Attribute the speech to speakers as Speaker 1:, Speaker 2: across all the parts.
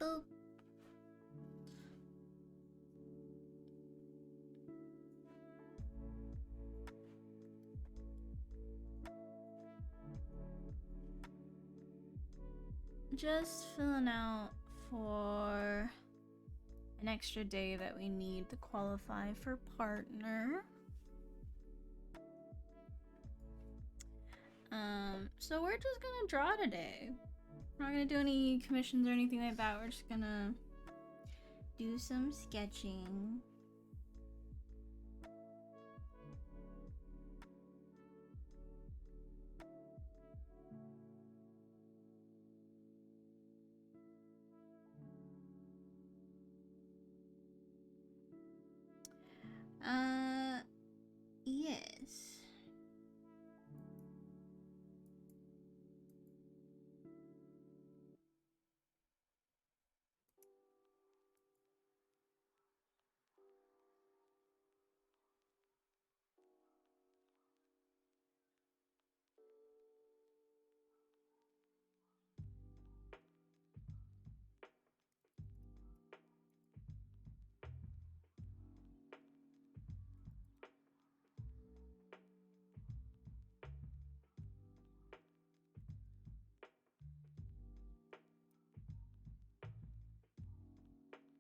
Speaker 1: Boop. Just filling out for an extra day that we need to qualify for partner. So we're just gonna draw today. We're not gonna do any commissions or anything like that. We're just gonna do some sketching. Yes.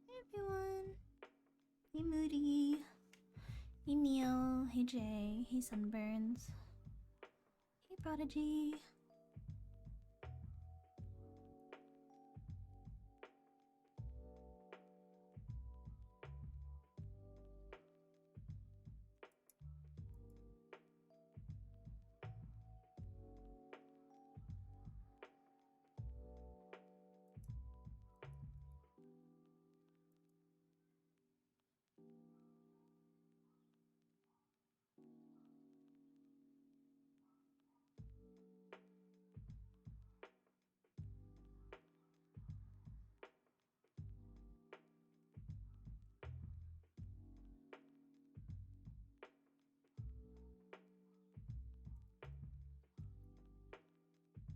Speaker 1: Hey everyone. Hey Moody. Hey Neil. Hey Jay. Hey Sunburns. Hey Prodigy.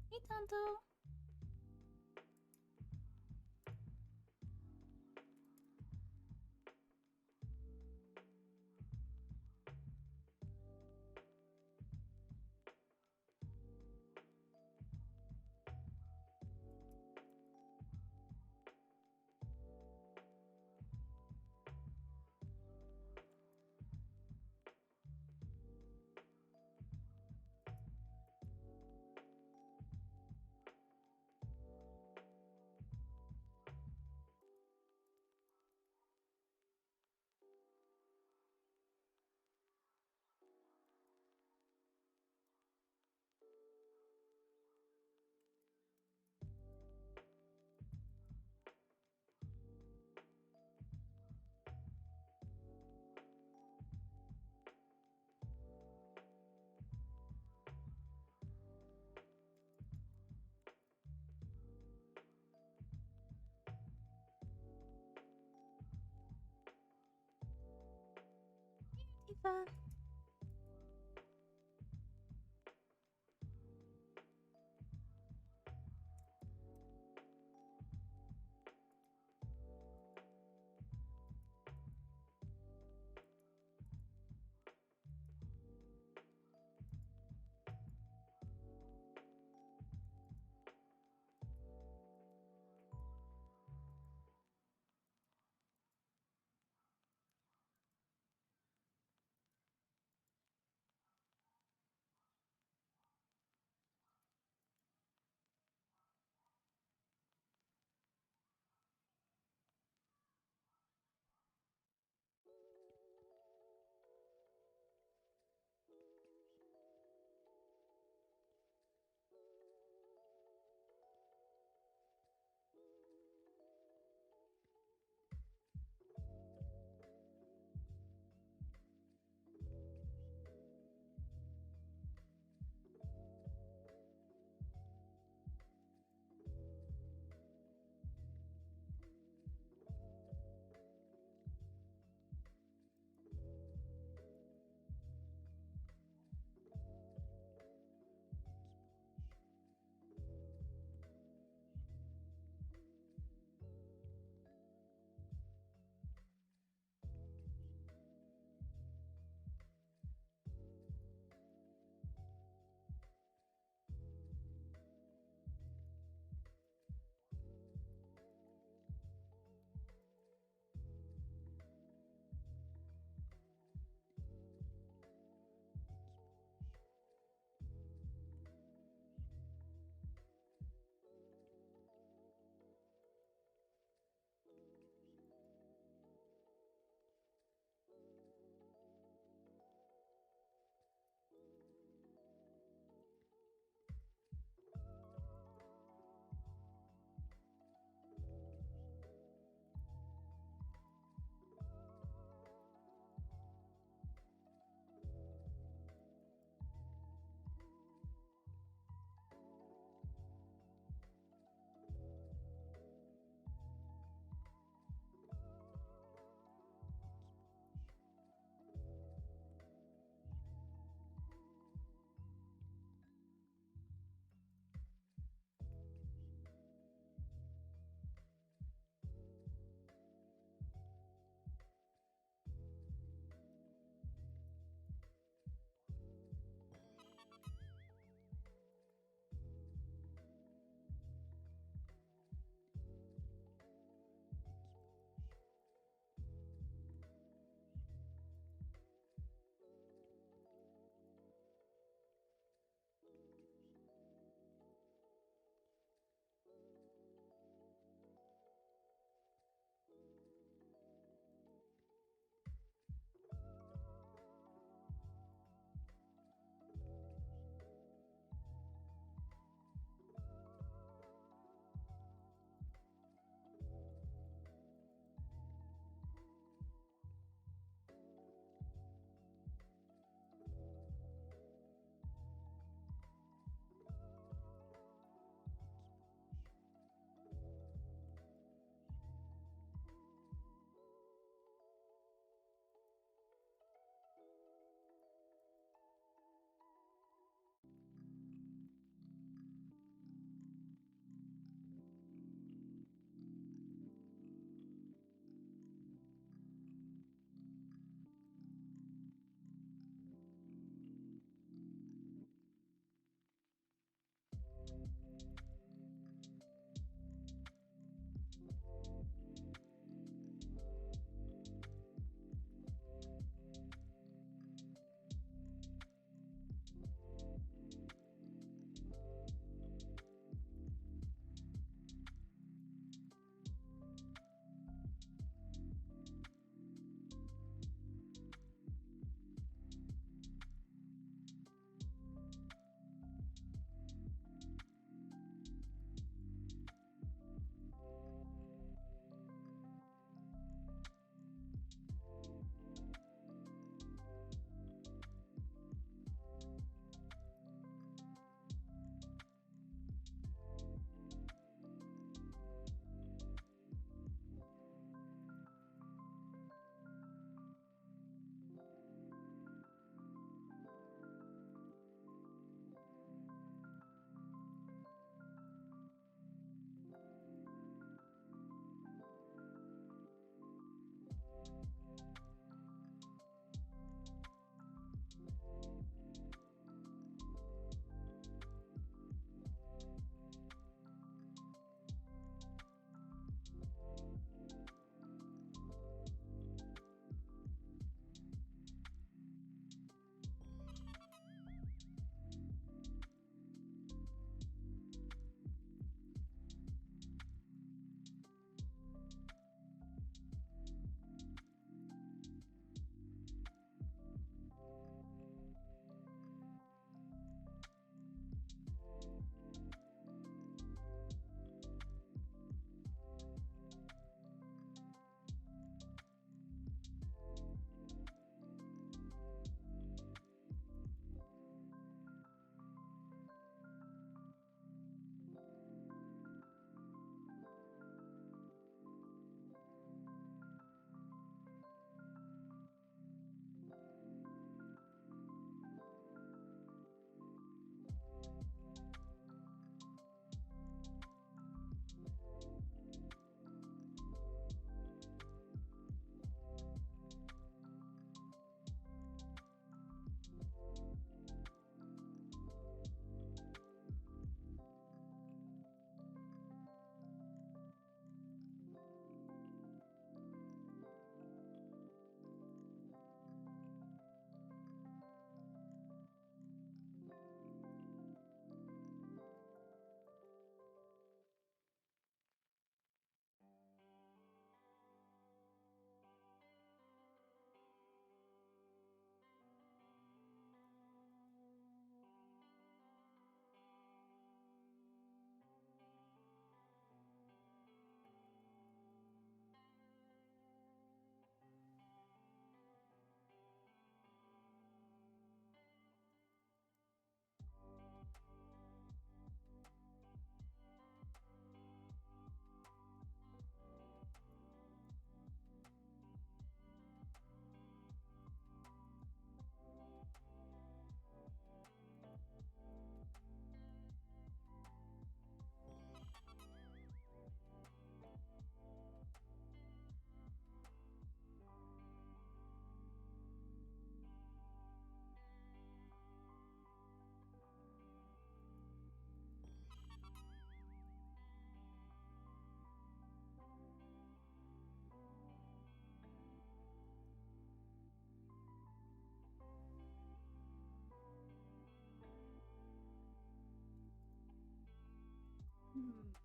Speaker 1: Hey Tonto. Tifa.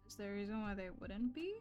Speaker 1: Is there a reason why they wouldn't be?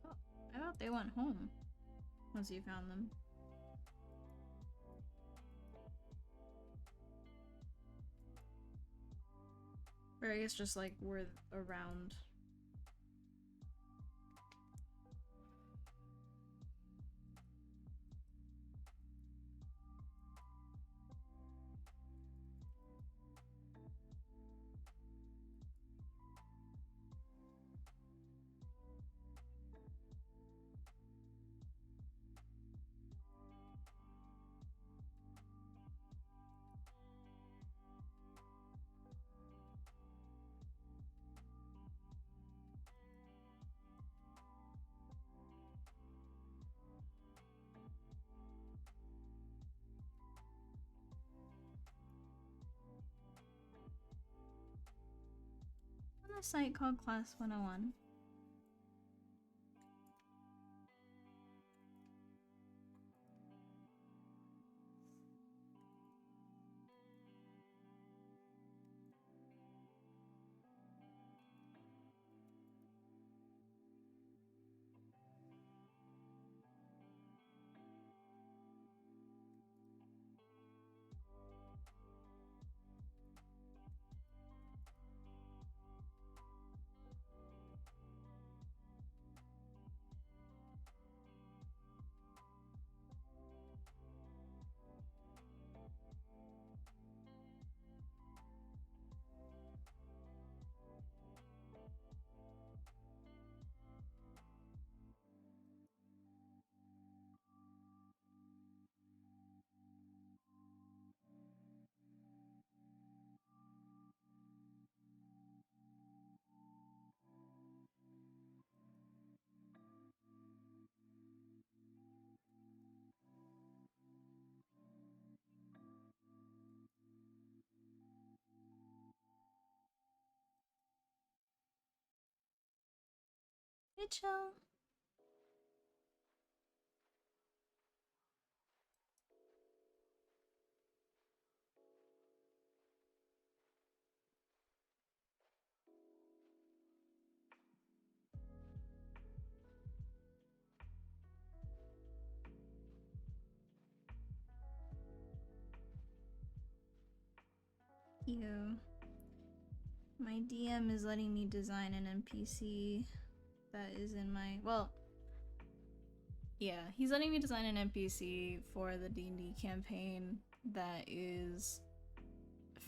Speaker 1: Oh, I thought they went home once you found them. Or I guess just like we're around. On a site called Class 101. Hey, chill. You. My DM is letting me design an NPC that is in my, well, yeah, he's letting me design an NPC for the D&D campaign that is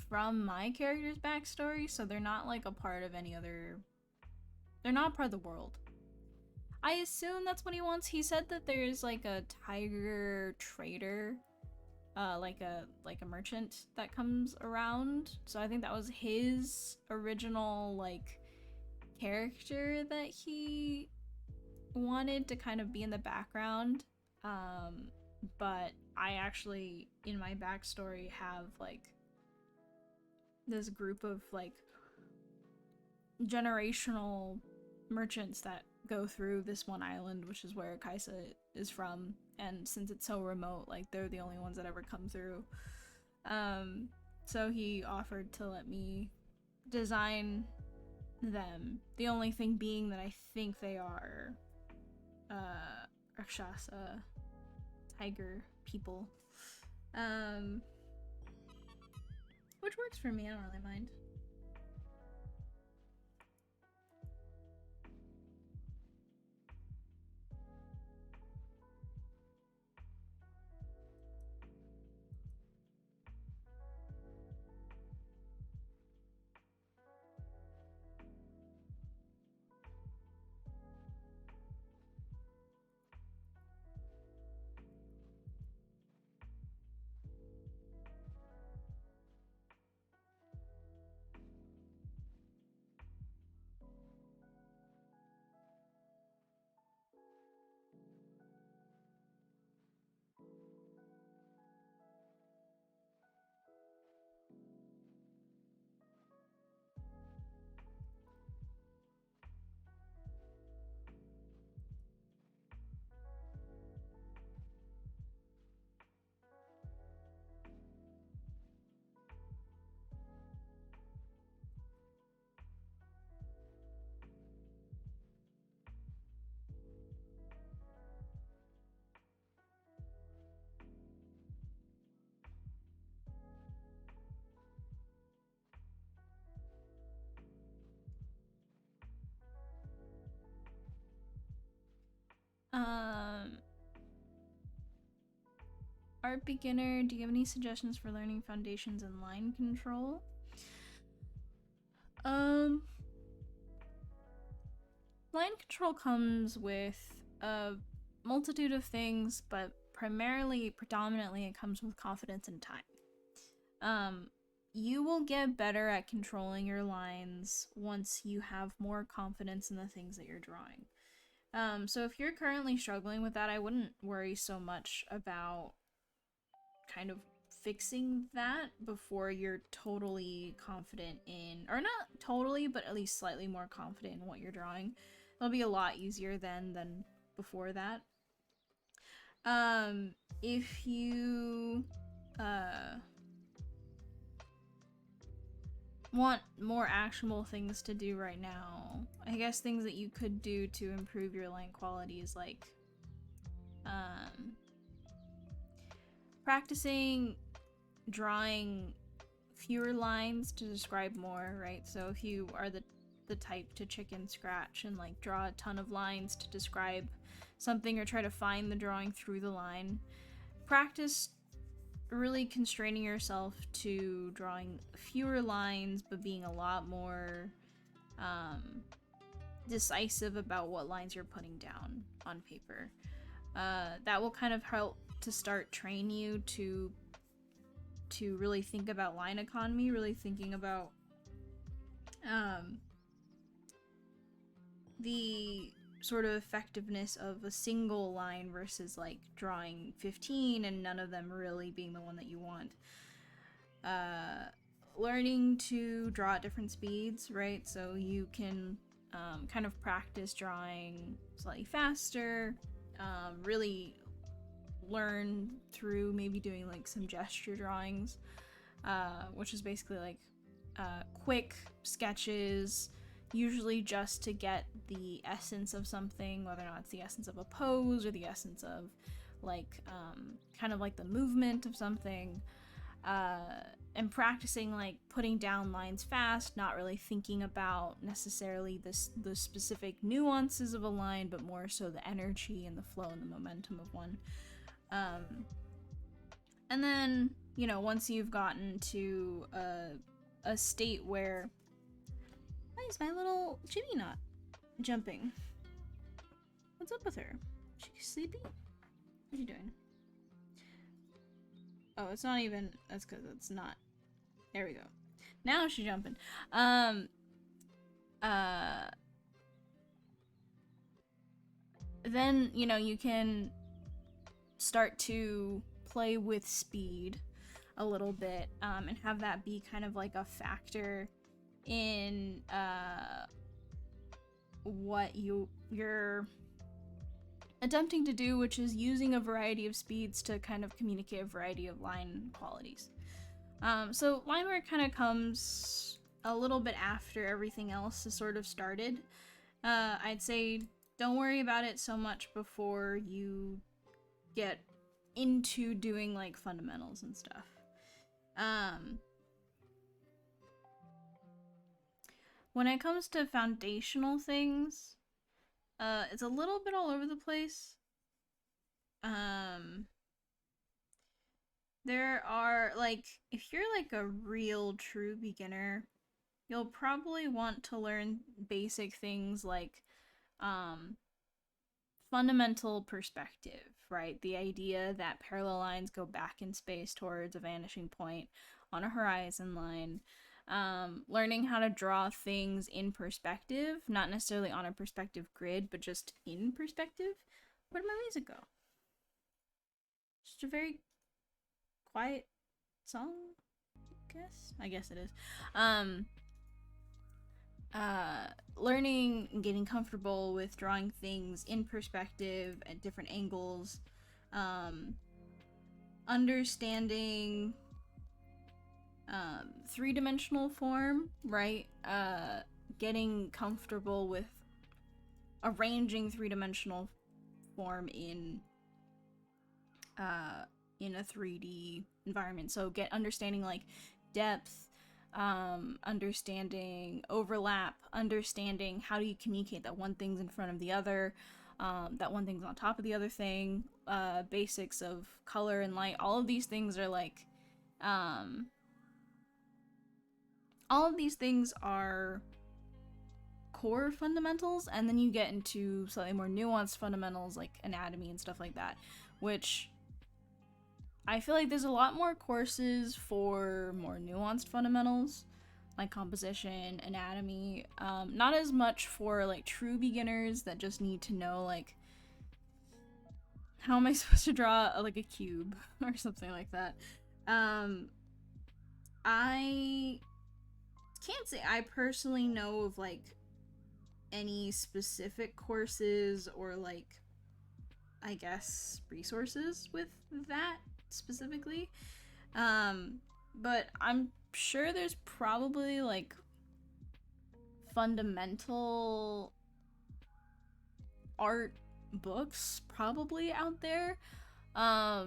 Speaker 1: from my character's backstory, so they're not like a part of any other, they're not part of the world. I assume that's what he wants. He said that there's like a tiger trader, like a merchant that comes around. So I think that was his original like character that he wanted to kind of be in the background. But I actually in my backstory have like this group of like generational merchants that go through this one island, which is where Kaisa is from, and since it's so remote, like they're the only ones that ever come through. So he offered to let me design them. The only thing being that I think they are Rakshasa tiger people. Which works for me, I don't really mind. art beginner. Do you have any suggestions for learning foundations and line control? Line control comes with a multitude of things, but predominantly it comes with confidence and time. You will get better at controlling your lines once you have more confidence in the things that you're drawing. So if you're currently struggling with that, I wouldn't worry so much about kind of fixing that before you're totally confident in, or not totally, but at least slightly more confident in what you're drawing. It'll be a lot easier then than before that. If you want more actionable things to do right now, I guess things that you could do to improve your line quality is like practicing drawing fewer lines to describe more, right? So if you are the type to chicken scratch and like draw a ton of lines to describe something or try to find the drawing through the line, practice really constraining yourself to drawing fewer lines but being a lot more decisive about what lines you're putting down on paper. That will kind of help to start train you to really think about line economy, really thinking about the sort of effectiveness of a single line versus like drawing 15 and none of them really being the one that you want. Learning to draw at different speeds, right? So you can kind of practice drawing slightly faster, really learn through maybe doing like some gesture drawings, which is basically like quick sketches, usually just to get the essence of something, whether or not it's the essence of a pose or the essence of like kind of like the movement of something, and practicing like putting down lines fast, not really thinking about necessarily the specific nuances of a line, but more so the energy and the flow and the momentum of one. And then, you know, once you've gotten to a state where, why is my little Jimmy not jumping? What's up with her? She sleepy? What are you doing? Oh, it's not even, that's because it's not. There we go. Now she's jumping. Then, you know, you can start to play with speed a little bit, and have that be kind of like a factor in what you're attempting to do, which is using a variety of speeds to kind of communicate a variety of line qualities. So line work kind of comes a little bit after everything else is sort of started. I'd say don't worry about it so much before you get into doing like fundamentals and stuff. When it comes to foundational things, it's a little bit all over the place. There are, like, if you're like a real true beginner, you'll probably want to learn basic things like fundamental perspective, right? The idea that parallel lines go back in space towards a vanishing point on a horizon line. Learning how to draw things in perspective, not necessarily on a perspective grid, but just in perspective. Where did my music go? Just a very quiet song, I guess it is. Learning and getting comfortable with drawing things in perspective at different angles, understanding three-dimensional form, right? Getting comfortable with arranging three-dimensional form in a 3D environment. So understanding like depth, understanding overlap, understanding how do you communicate that one thing's in front of the other, that one thing's on top of the other thing, basics of color and light. All of these things are like, all of these things are core fundamentals, and then you get into slightly more nuanced fundamentals like anatomy and stuff like that, which I feel like there's a lot more courses for more nuanced fundamentals like composition, anatomy, not as much for like true beginners that just need to know like how am I supposed to draw like a cube or something like that. I can't say I personally know of like any specific courses or like, I guess, resources with that specifically. But I'm sure there's probably like fundamental art books probably out there. I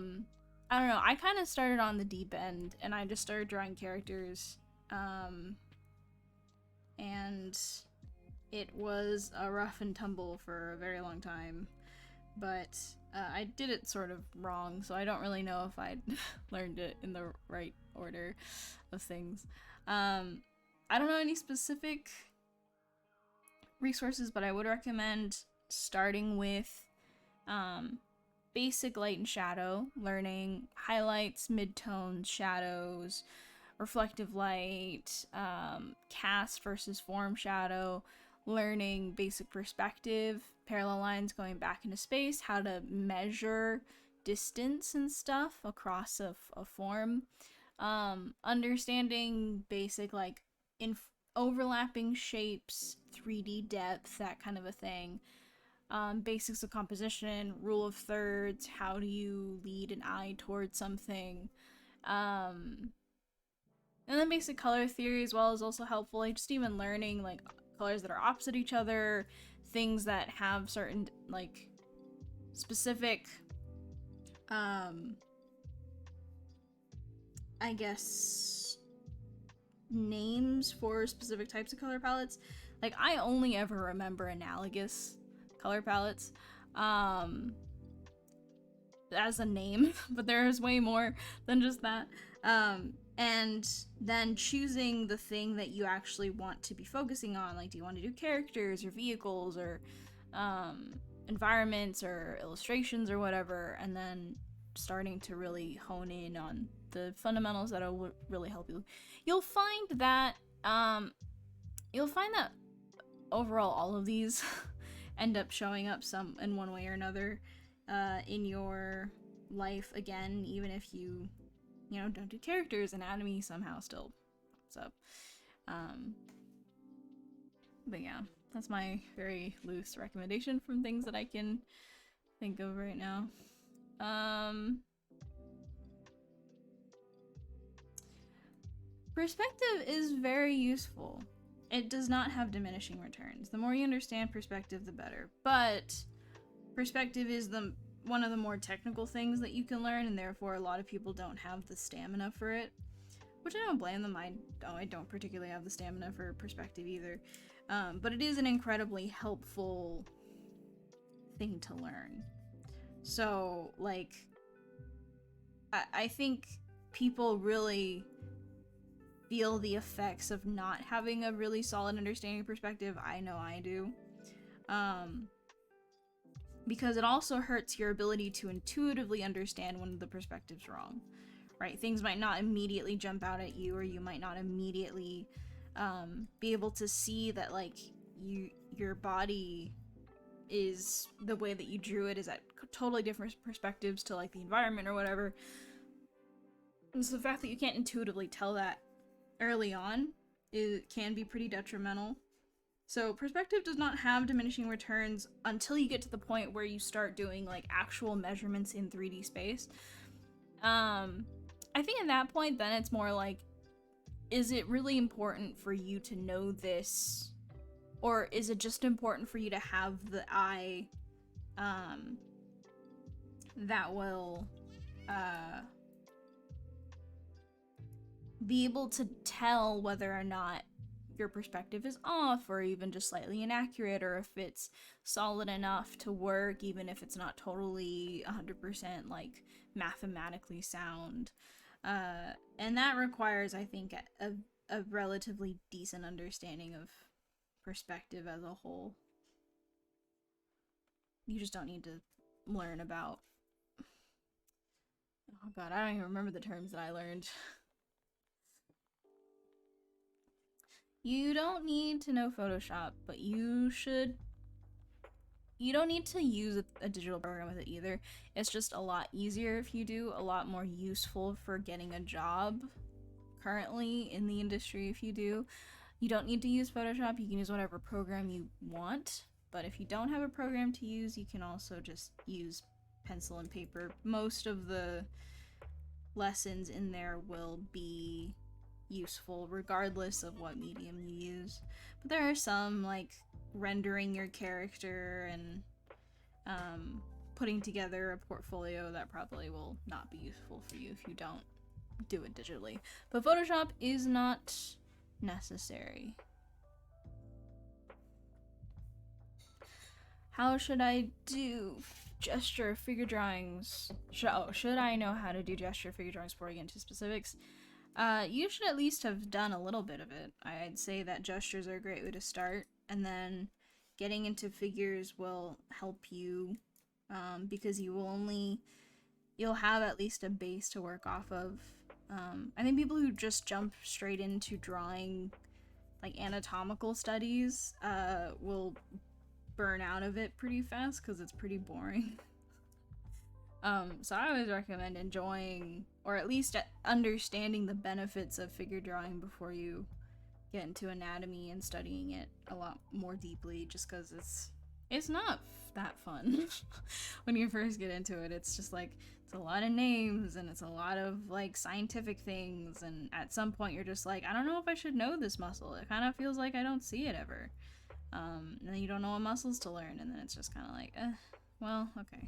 Speaker 1: don't know. I kind of started on the deep end and I just started drawing characters. And it was a rough and tumble for a very long time, but I did it sort of wrong, so I don't really know if I'd learned it in the right order of things. I don't know any specific resources, but I would recommend starting with basic light and shadow, learning highlights, midtones, shadows, reflective light, cast versus form shadow, learning basic perspective, parallel lines going back into space, how to measure distance and stuff across a form, understanding basic like overlapping shapes, 3D depth, that kind of a thing, basics of composition, rule of thirds, how do you lead an eye towards something, and then basic color theory as well is also helpful. Like just even learning like colors that are opposite each other, things that have certain like specific I guess names for specific types of color palettes. Like I only ever remember analogous color palettes as a name, but there's way more than just that. And then choosing the thing that you actually want to be focusing on. Like, do you want to do characters or vehicles or environments or illustrations or whatever, and then starting to really hone in on the fundamentals that'll really help you. You'll find that overall all of these end up showing up some in one way or another in your life again, even if you don't do characters, anatomy somehow still. So, but yeah, that's my very loose recommendation from things that I can think of right now. Perspective is very useful. It does not have diminishing returns. The more you understand perspective, the better. But perspective is one of the more technical things that you can learn, and therefore a lot of people don't have the stamina for it. Which I don't blame them. I don't particularly have the stamina for perspective either. But it is an incredibly helpful thing to learn. So, like, I think people really feel the effects of not having a really solid understanding of perspective. I know I do. Because it also hurts your ability to intuitively understand when the perspective's wrong, right? Things might not immediately jump out at you, or you might not immediately be able to see that, like, your body is the way that you drew it is at totally different perspectives to, like, the environment or whatever. And so the fact that you can't intuitively tell that early on, it can be pretty detrimental. So perspective does not have diminishing returns until you get to the point where you start doing like actual measurements in 3D space. I think at that point then it's more like, is it really important for you to know this, or is it just important for you to have the eye that will be able to tell whether or not your perspective is off or even just slightly inaccurate, or if it's solid enough to work even if it's not totally 100% like mathematically sound. And that requires, I think, a relatively decent understanding of perspective as a whole. You just don't need to learn about, oh god, I don't even remember the terms that I learned. You don't need to know Photoshop, but you don't need to use a digital program with it either. It's just a lot easier if you do, a lot more useful for getting a job currently in the industry if you do. You don't need to use Photoshop, you can use whatever program you want, but if you don't have a program to use, you can also just use pencil and paper. Most of the lessons in there will be useful regardless of what medium you use. But there are some, like rendering your character and putting together a portfolio, that probably will not be useful for you if you don't do it digitally. But Photoshop is not necessary. How should I do gesture figure drawings? Should I know how to do gesture figure drawings before I get into specifics? You should at least have done a little bit of it. I'd say that gestures are a great way to start, and then getting into figures will help you, because you'll have at least a base to work off of. I think people who just jump straight into drawing like anatomical studies will burn out of it pretty fast because it's pretty boring. So I always recommend enjoying, or at least understanding the benefits of figure drawing before you get into anatomy and studying it a lot more deeply, just because it's not that fun when you first get into it. It's just like, it's a lot of names and it's a lot of like scientific things, and at some point you're just like, I don't know if I should know this muscle. It kind of feels like I don't see it ever. And then you don't know what muscles to learn, and then it's just kind of like, well, okay.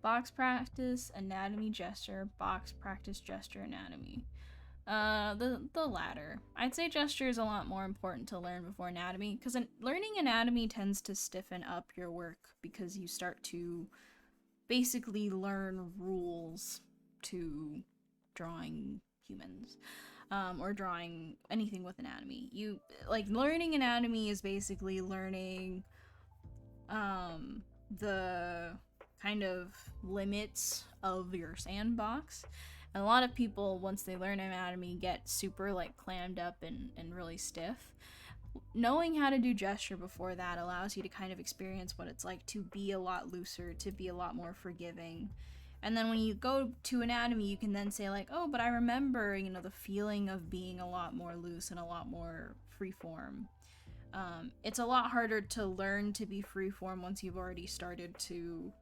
Speaker 1: Box practice, anatomy, gesture, box practice, gesture, anatomy. The latter. I'd say gesture is a lot more important to learn before anatomy, because learning anatomy tends to stiffen up your work because you start to basically learn rules to drawing humans. Or drawing anything with anatomy. Learning anatomy is basically learning the kind of limits of your sandbox. And a lot of people, once they learn anatomy, get super like clammed up and really stiff. Knowing how to do gesture before that allows you to kind of experience what it's like to be a lot looser, to be a lot more forgiving. And then when you go to anatomy, you can then say like, oh, but I remember, the feeling of being a lot more loose and a lot more freeform. It's a lot harder to learn to be freeform once you've already started to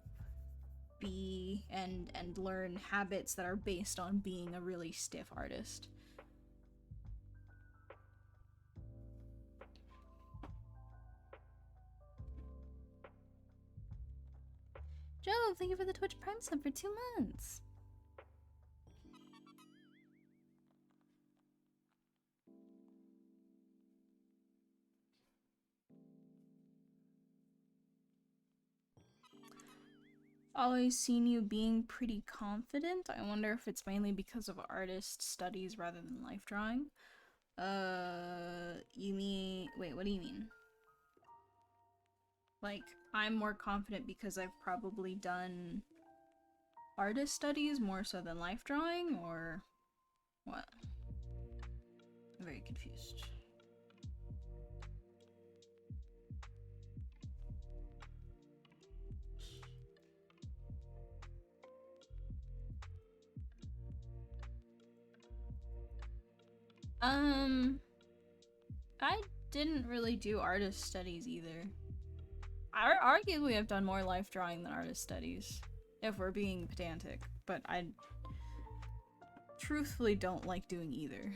Speaker 1: be and learn habits that are based on being a really stiff artist. Joe, thank you for the Twitch Prime sub for 2 months. Always seen you being pretty confident. I wonder if it's mainly because of artist studies rather than life drawing. You mean... Wait, what do you mean? Like, I'm more confident because I've probably done artist studies more so than life drawing, or what? I'm very confused. I didn't really do artist studies either. Arguably, I've done more life drawing than artist studies, if we're being pedantic, but I truthfully don't like doing either.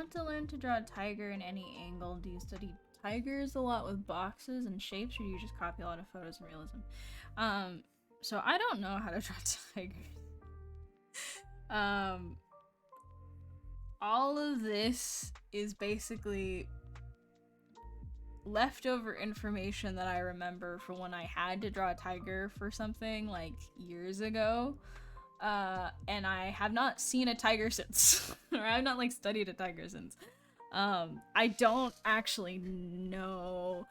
Speaker 1: want to learn to draw a tiger in any angle, do you study tigers a lot with boxes and shapes, or do you just copy a lot of photos and realism? So I don't know how to draw tigers. All of this is basically leftover information that I remember from when I had to draw a tiger for something like years ago. And I have not seen a tiger since. Or I've not like studied a tiger since. I don't actually know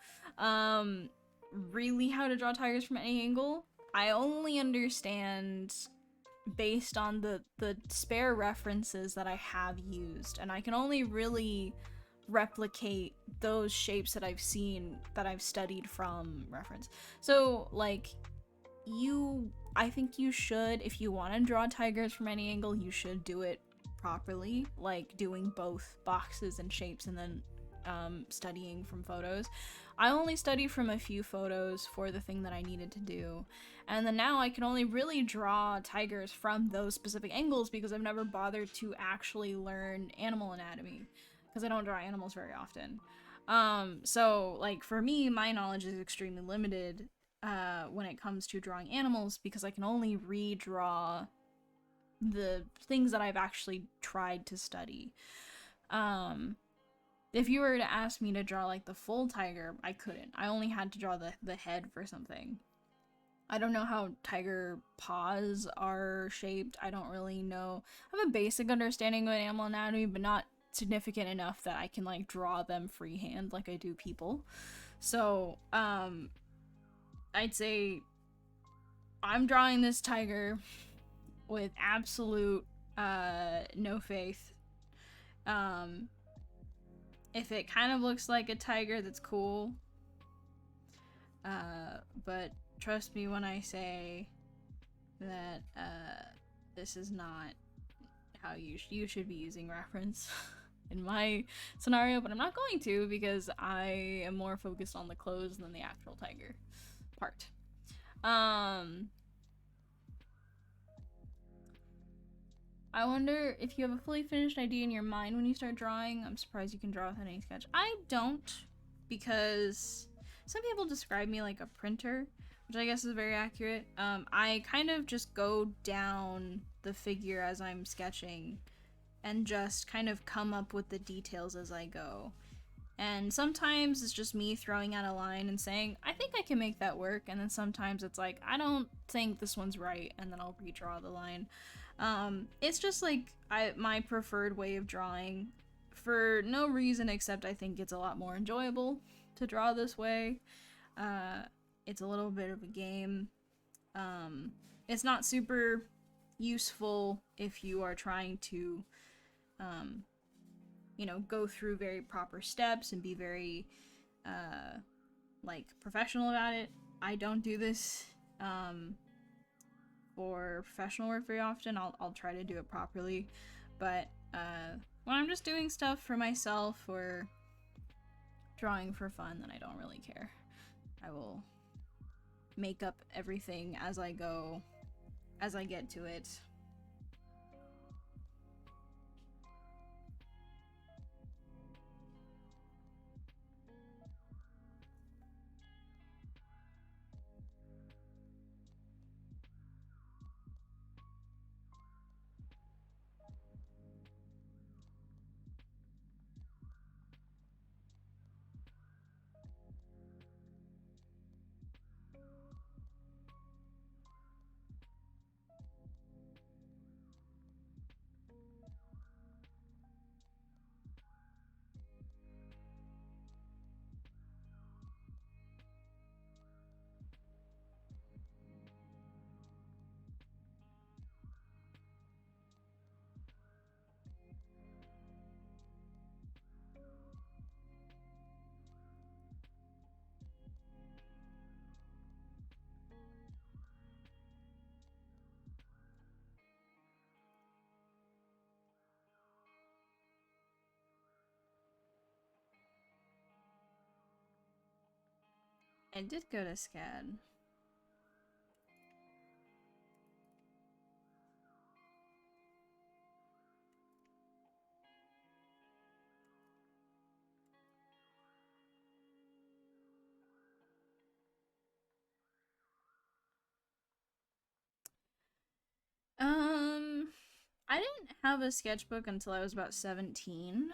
Speaker 1: really how to draw tigers from any angle. I only understand based on the spare references that I have used, and I can only really replicate those shapes that I've seen, that I've studied from reference. So like I think you should, if you want to draw tigers from any angle, you should do it properly, like doing both boxes and shapes and then studying from photos. I only studied from a few photos for the thing that I needed to do, and then now I can only really draw tigers from those specific angles because I've never bothered to actually learn animal anatomy because I don't draw animals very often. So like for me, my knowledge is extremely limited when it comes to drawing animals because I can only redraw the things that I've actually tried to study. If you were to ask me to draw like the full tiger, I couldn't. I only had to draw the head for something. I don't know how tiger paws are shaped. I don't really know. I have a basic understanding of animal anatomy, but not significant enough that I can like draw them freehand like I do people. So, I'd say I'm drawing this tiger with absolute no faith. If it kind of looks like a tiger, that's cool. But trust me when I say that this is not how you should be using reference in my scenario, but I'm not going to because I am more focused on the clothes than the actual tiger part. I wonder if you have a fully finished idea in your mind when you start drawing. I'm surprised you can draw without any sketch. I don't, because some people describe me like a printer, which I guess is very accurate. I kind of just go down the figure as I'm sketching and just kind of come up with the details as I go. And sometimes it's just me throwing out a line and saying, I think I can make that work. And then sometimes it's like, I don't think this one's right. And then I'll redraw the line. It's just like my preferred way of drawing for no reason except I think it's a lot more enjoyable to draw this way. It's a little bit of a game. It's not super useful if you are trying to, you know, go through very proper steps and be very, like, professional about it. I don't do this, for professional work very often. I'll try to do it properly, but when I'm just doing stuff for myself or drawing for fun, then I don't really care. I will make up everything as I go, as I get to it. I did go to SCAD. I didn't have a sketchbook until I was about 17.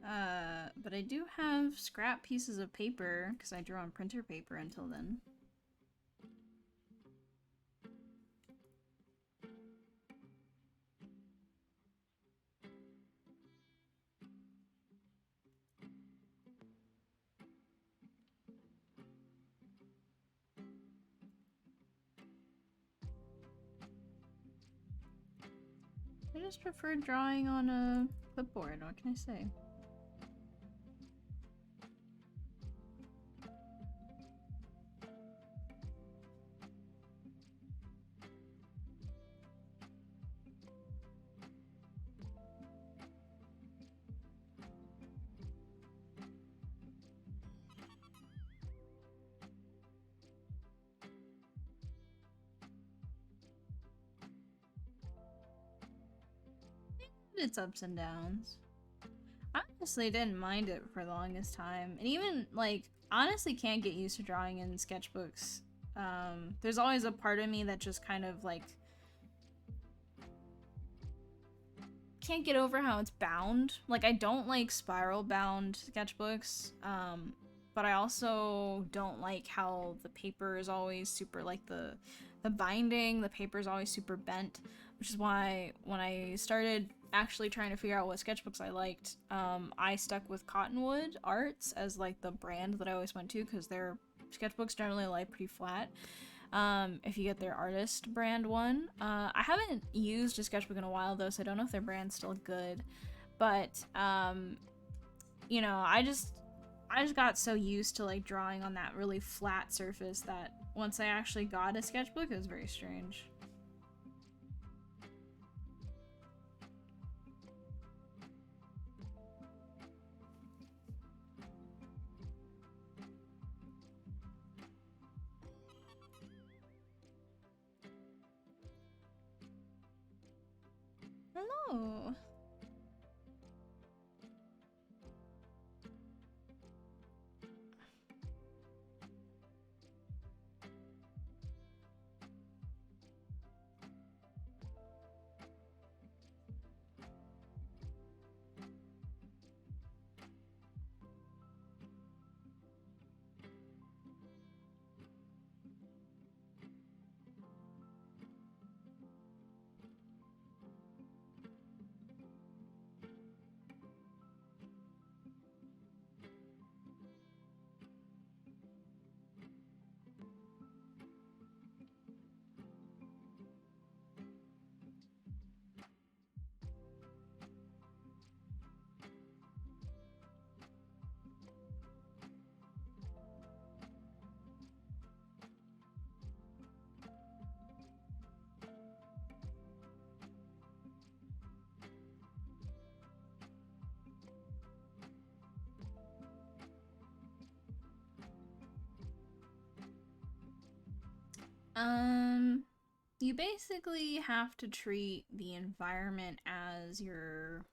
Speaker 1: But I do have scrap pieces of paper because I drew on printer paper until then. I just prefer drawing on a clipboard, what can I say? Its ups and downs. I honestly didn't mind it for the longest time, and even like honestly can't get used to drawing in sketchbooks. There's always a part of me that just kind of like can't get over how it's bound. Like I don't like spiral bound sketchbooks, but I also don't like how the paper is always super like the binding, the paper is always super bent, which is why when I started actually trying to figure out what sketchbooks I liked, I stuck with Cottonwood Arts as like the brand that I always went to because their sketchbooks generally lie pretty flat. If you get their artist brand one. I haven't used a sketchbook in a while though, so I don't know if their brand's still good. But, you know, I just got so used to like drawing on that really flat surface that once I actually got a sketchbook, it was very strange. Hello. You basically have to treat the environment as your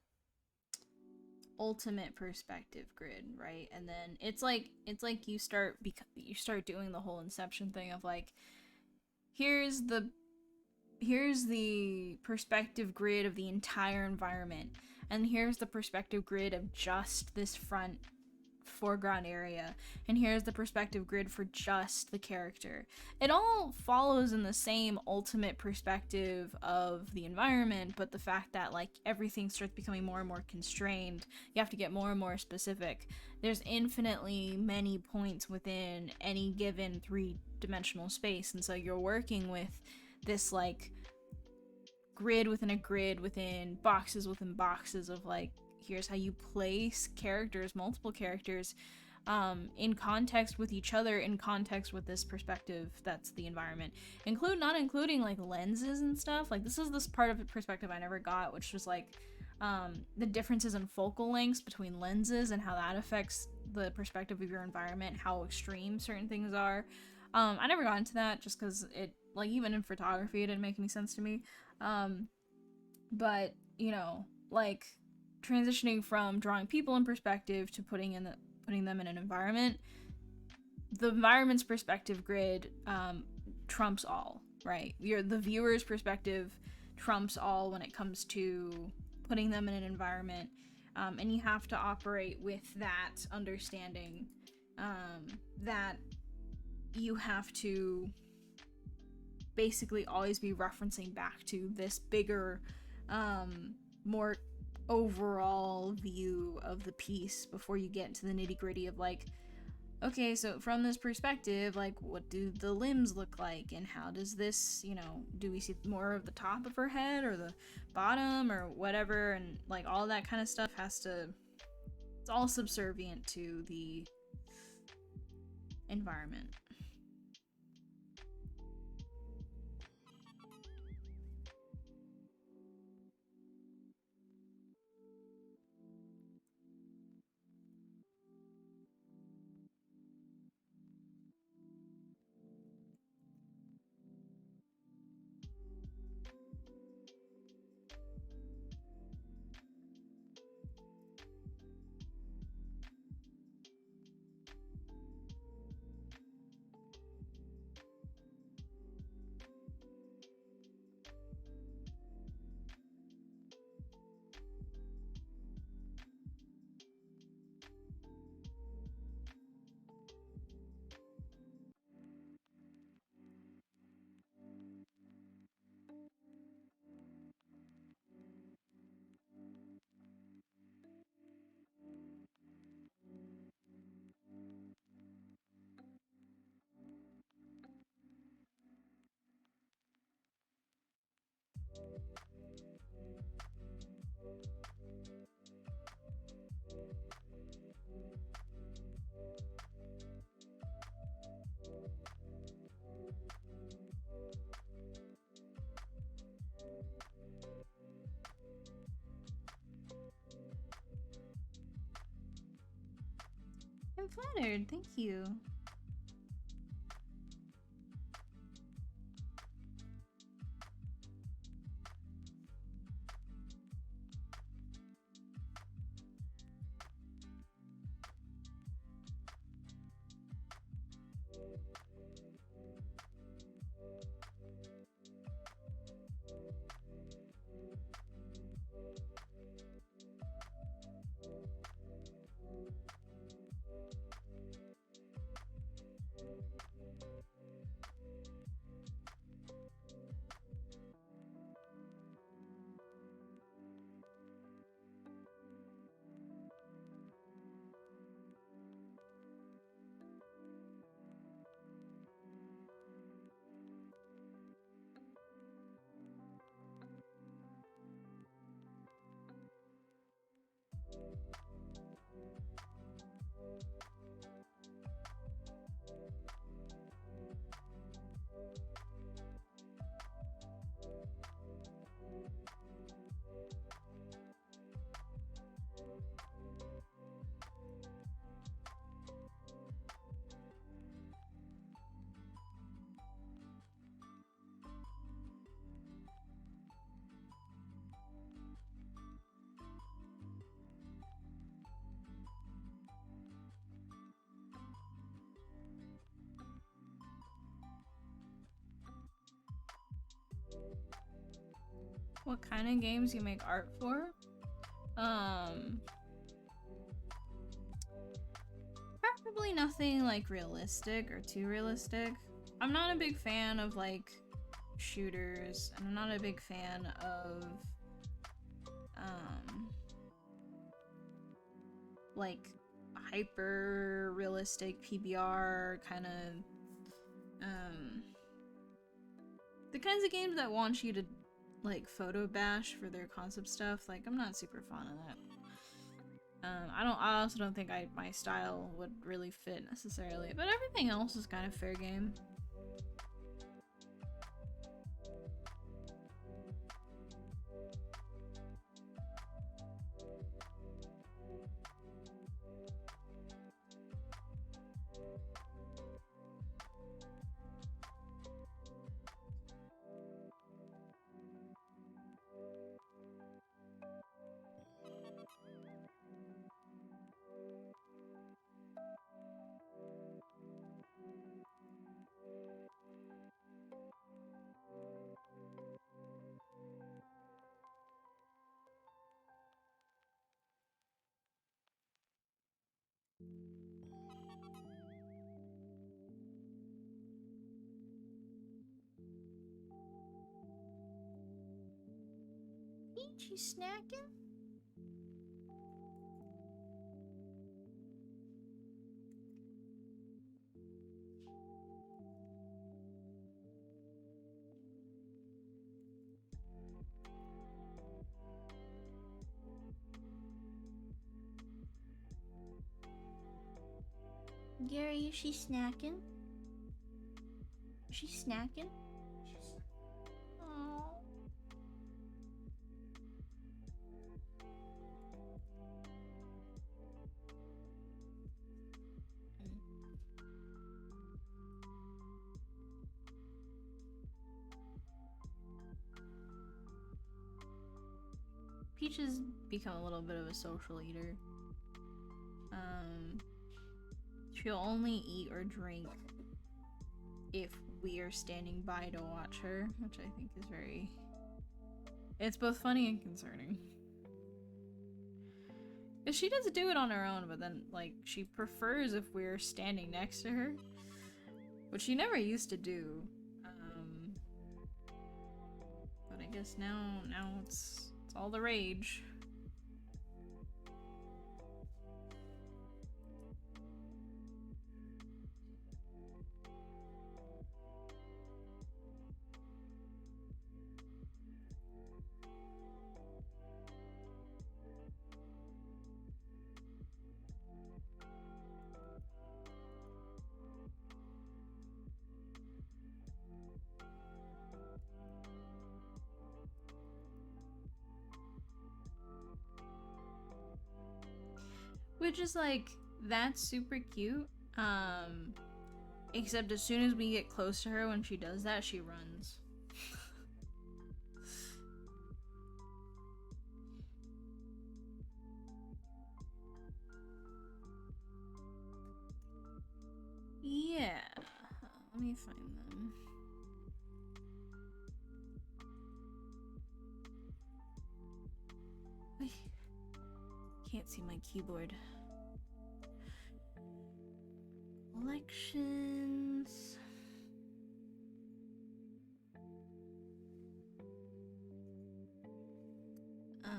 Speaker 1: ultimate perspective grid, right? And then it's like you start doing the whole inception thing of like here's the perspective grid of the entire environment, and here's the perspective grid of just this front foreground area, and here's the perspective grid for just the character. It all follows in the same ultimate perspective of the environment, but the fact that like everything starts becoming more and more constrained, you have to get more and more specific. There's infinitely many points within any given three-dimensional space, and so you're working with this like grid within a grid within boxes of like here's how you place characters, multiple characters, in context with each other, in context with this perspective that's the environment. Not including like lenses and stuff. Like this is this part of the perspective I never got, which was like the differences in focal lengths between lenses and how that affects the perspective of your environment, how extreme certain things are. I never got into that just because it, like, even in photography, it didn't make any sense to me. But, you know, like, transitioning from drawing people in perspective to putting them in an environment, the environment's perspective grid trumps all, right? The viewer's perspective trumps all when it comes to putting them in an environment. And you have to operate with that understanding that you have to basically always be referencing back to this bigger, more overall view of the piece before you get into the nitty-gritty of like, okay, so from this perspective, like, what do the limbs look like, and how does this, you know, do we see more of the top of her head or the bottom or whatever, and like all that kind of stuff has to, it's all subservient to the environment. I'm flattered, thank you. What kind of games you make art for? Probably nothing like realistic or too realistic. I'm not a big fan of like shooters, and I'm not a big fan of like hyper realistic PBR kind of the kinds of games that want you to like photo bash for their concept stuff. Like, I'm not super fond of that. I also don't think my style would really fit necessarily, but everything else is kind of fair game. She's snacking? Gary, is she snacking? Is she snacking? Oh. Peach has become a little bit of a social eater. She'll only eat or drink if we are standing by to watch her, which I think is very... It's both funny and concerning. Because she does do it on her own, but then, like, she prefers if we're standing next to her, which she never used to do. But I guess now it's all the rage. Which is like, that's super cute. Except as soon as we get close to her when she does that, she runs. Yeah. Let me find them. Can't see my keyboard. Elections. I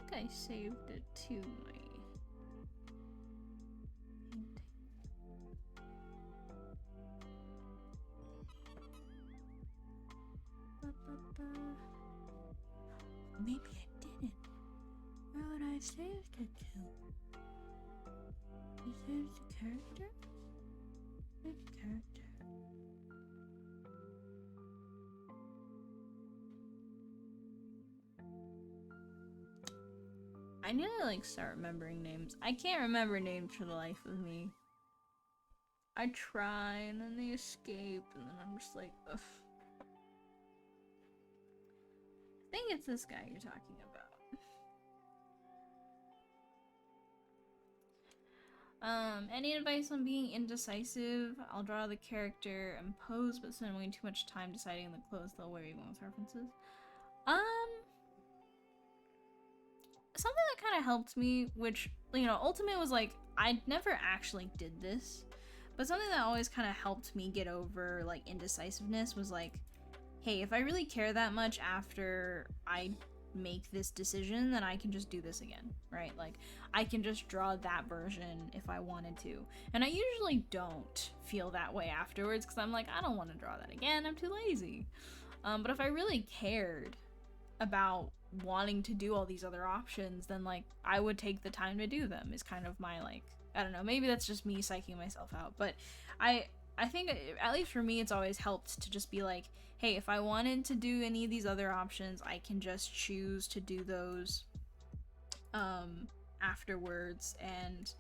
Speaker 1: think I saved it to my... Maybe I didn't. Where would I saved it to? You saved the character? Where's the character? I need to like start remembering names. I can't remember names for the life of me. I try and then they escape and then I'm just like, ugh. I think it's this guy you're talking about. Any advice on being indecisive? I'll draw the character and pose, but spending too much time deciding the clothes they'll wear even with references. Something that kind of helped me, which, you know, ultimately was like, I never actually did this, but something that always kind of helped me get over, like, indecisiveness was like, hey, if I really care that much after I make this decision, then I can just do this again, right? Like, I can just draw that version if I wanted to. And I usually don't feel that way afterwards, because I'm like, I don't want to draw that again, I'm too lazy. But if I really cared about wanting to do all these other options, then like I would take the time to do them is kind of my like, I don't know, maybe that's just me psyching myself out, but I think at least for me it's always helped to just be like, hey, if I wanted to do any of these other options, I can just choose to do those afterwards, and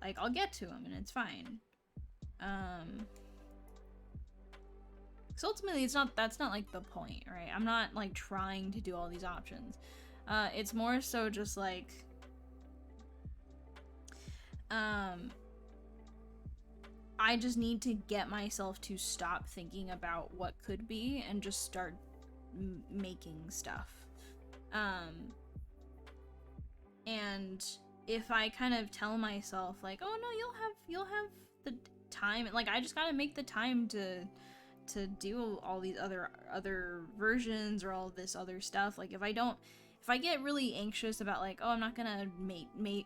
Speaker 1: like I'll get to them and it's fine. So ultimately that's not like the point, right? I'm not like trying to do all these options. It's more so just like I just need to get myself to stop thinking about what could be and just start making stuff. And if I kind of tell myself like, oh no, you'll have the time, like I just gotta make the time to to do all these other versions or all this other stuff. Like, if I get really anxious about, like, oh, I'm not gonna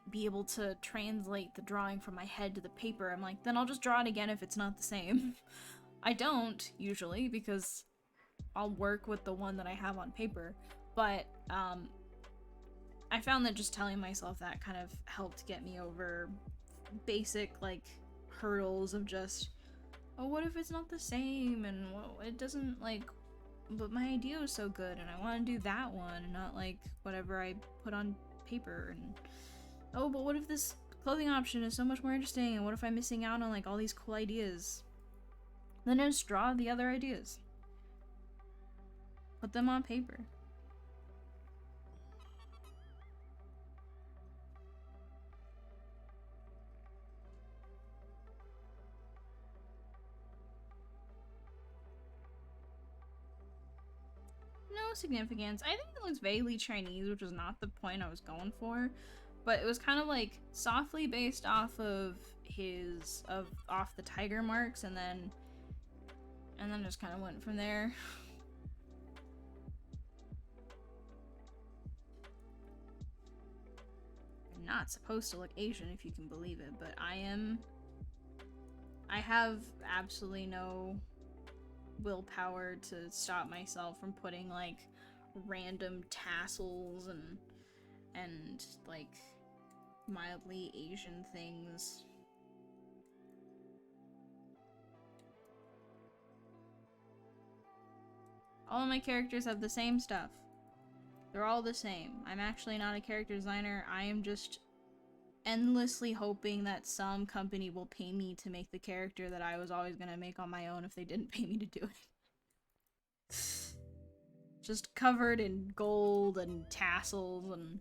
Speaker 1: be able to translate the drawing from my head to the paper, I'm like, then I'll just draw it again if it's not the same. I don't, usually, because I'll work with the one that I have on paper, but, I found that just telling myself that kind of helped get me over basic, like, hurdles of just, oh, what if it's not the same, and well, it doesn't, like, but my idea was so good, and I want to do that one, and not, like, whatever I put on paper, and, oh, but what if this clothing option is so much more interesting, and what if I'm missing out on, like, all these cool ideas? Then I just draw the other ideas. Put them on paper. No significance. I think it looks vaguely Chinese, which was not the point I was going for, but it was kind of like softly based off of off the tiger marks, and then just kind of went from there. I'm not supposed to look Asian, if you can believe it, but I am. I have absolutely no willpower to stop myself from putting, like, random tassels and like mildly Asian things. All of my characters have the same stuff. They're all the same. I'm actually not a character designer. I am just endlessly hoping that some company will pay me to make the character that I was always gonna make on my own if they didn't pay me to do it. Just covered in gold and tassels and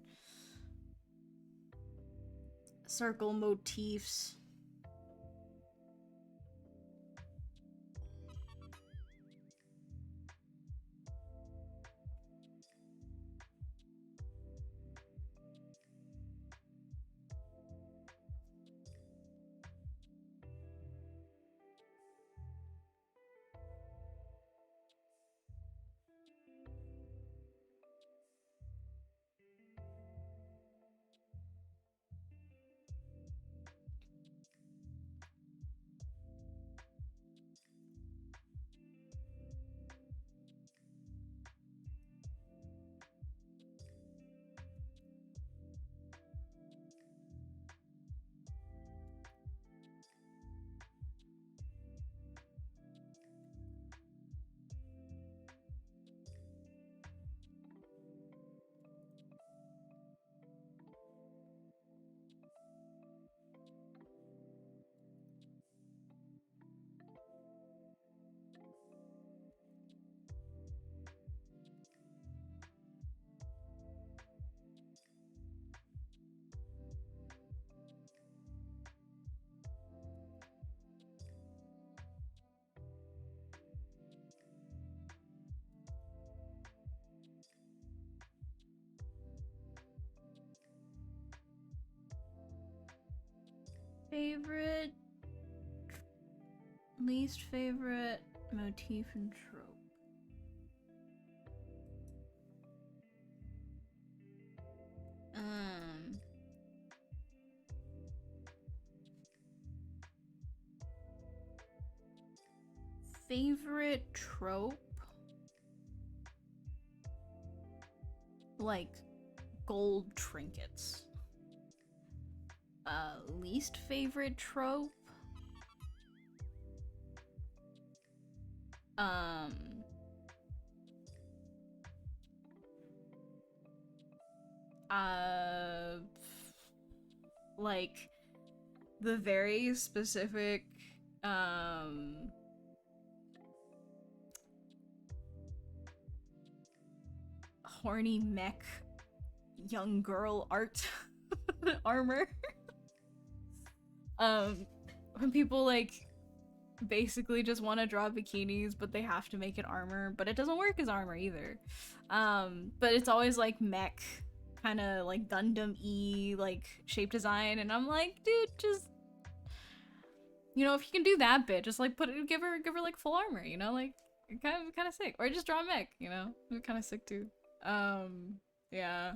Speaker 1: circle motifs. Favorite, least favorite motif and trope. Favorite trope? Like gold trinkets. Least favorite trope? Like the very specific, horny mech young girl art armor. When people, like, basically just want to draw bikinis, but they have to make it armor, but it doesn't work as armor either. But it's always, like, mech, kind of, like, Gundam-y, like, shape design, and I'm like, dude, just You know, if you can do that bit, just like give her like full armor, you know, like kind of sick. Or just draw a mech, you know, kind of sick too. Yeah.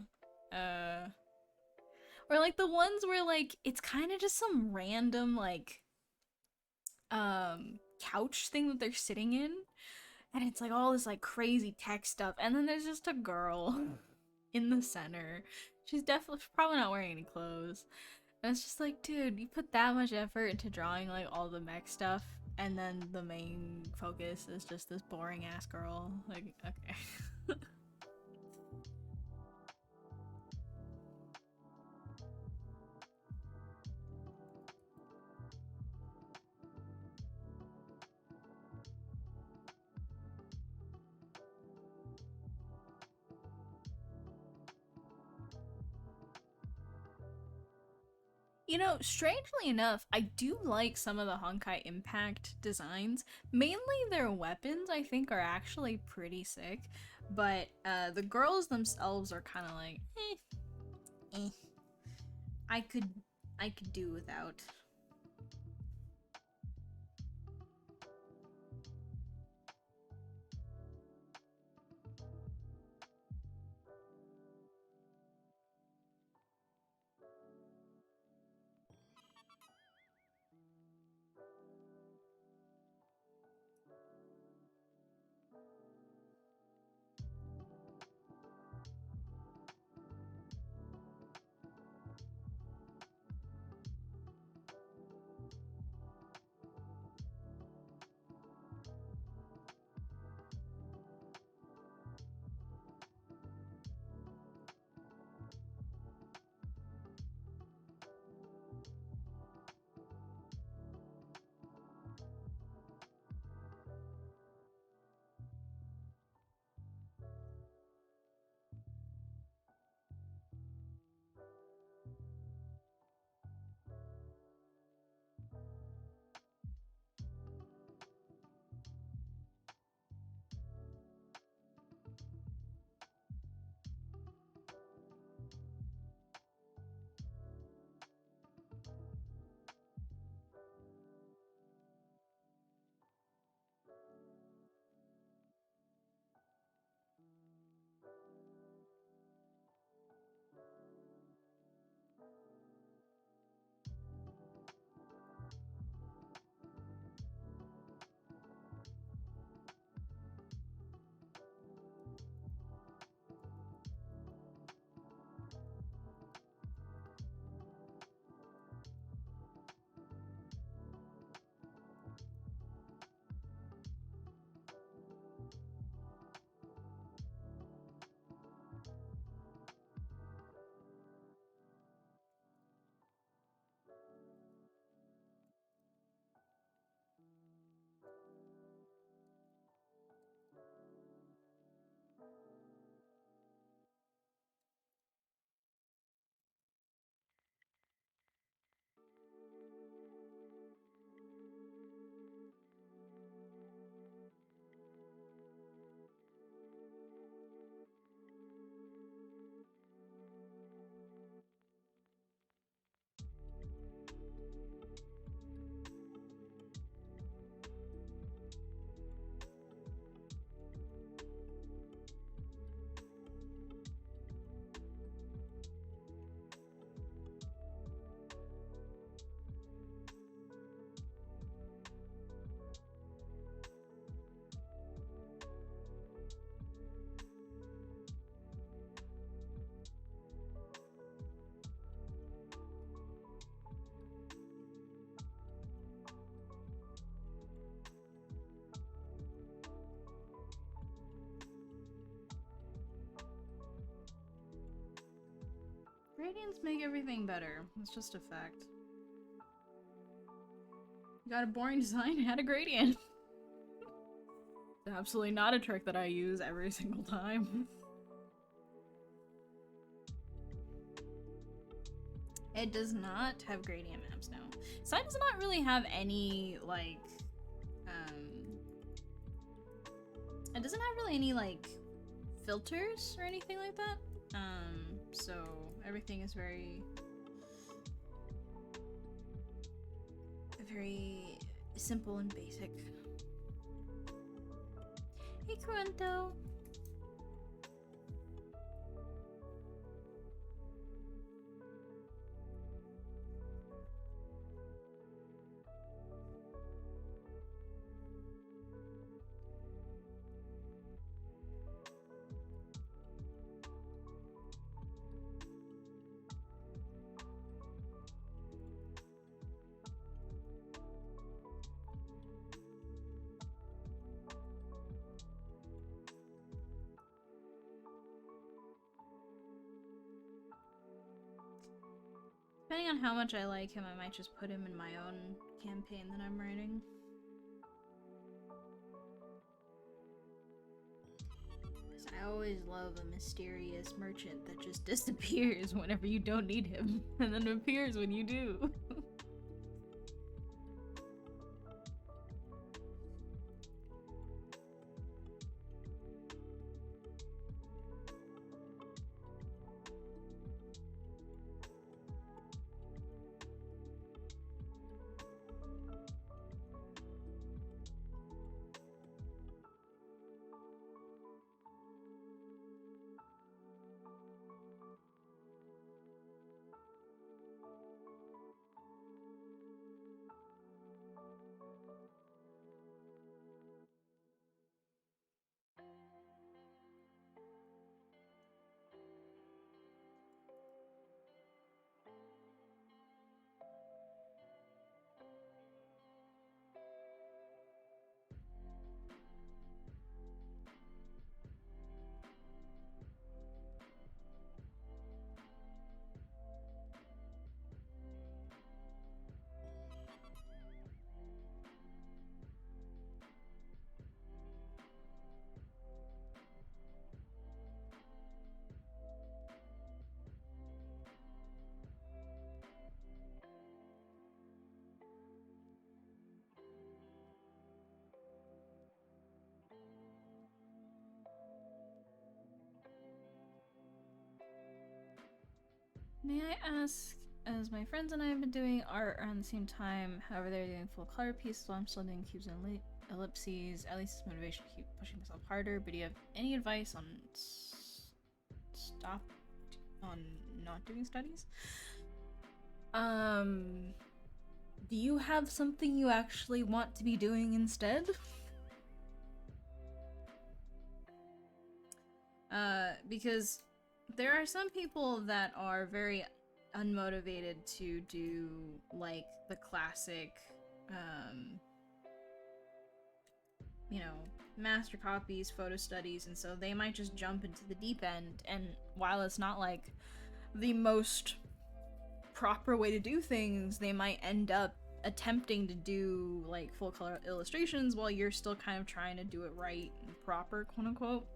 Speaker 1: Or like the ones where like it's kind of just some random like couch thing that they're sitting in, and it's like all this like crazy tech stuff, and then there's just a girl in the center. She's probably not wearing any clothes. And it's just like, dude, you put that much effort into drawing like all the mech stuff, and then the main focus is just this boring ass girl. Like, okay. You know, strangely enough, I do like some of the Honkai Impact designs. Mainly their weapons, I think, are actually pretty sick. But the girls themselves are kind of like, eh. I could do without. Gradients make everything better. It's just a fact. You got a boring design, add a gradient. It's absolutely not a trick that I use every single time. It does not have gradient maps now. Sai does not really have any, like, it doesn't have really any, like, filters or anything like that. So everything is very simple and basic. Hey, Corunto. Depending on how much I like him, I might just put him in my own campaign that I'm writing. Because I always love a mysterious merchant that just disappears whenever you don't need him, and then appears when you do. May I ask, as my friends and I have been doing art around the same time, however they're doing full color pieces while I'm still doing cubes and ellipses, at least it's motivation to keep pushing myself harder, but do you have any advice on not doing studies? Do you have something you actually want to be doing instead? Because there are some people that are very unmotivated to do, like, the classic, you know, master copies, photo studies, and so they might just jump into the deep end, and while it's not, like, the most proper way to do things, they might end up attempting to do, like, full color illustrations while you're still kind of trying to do it right and proper, quote-unquote.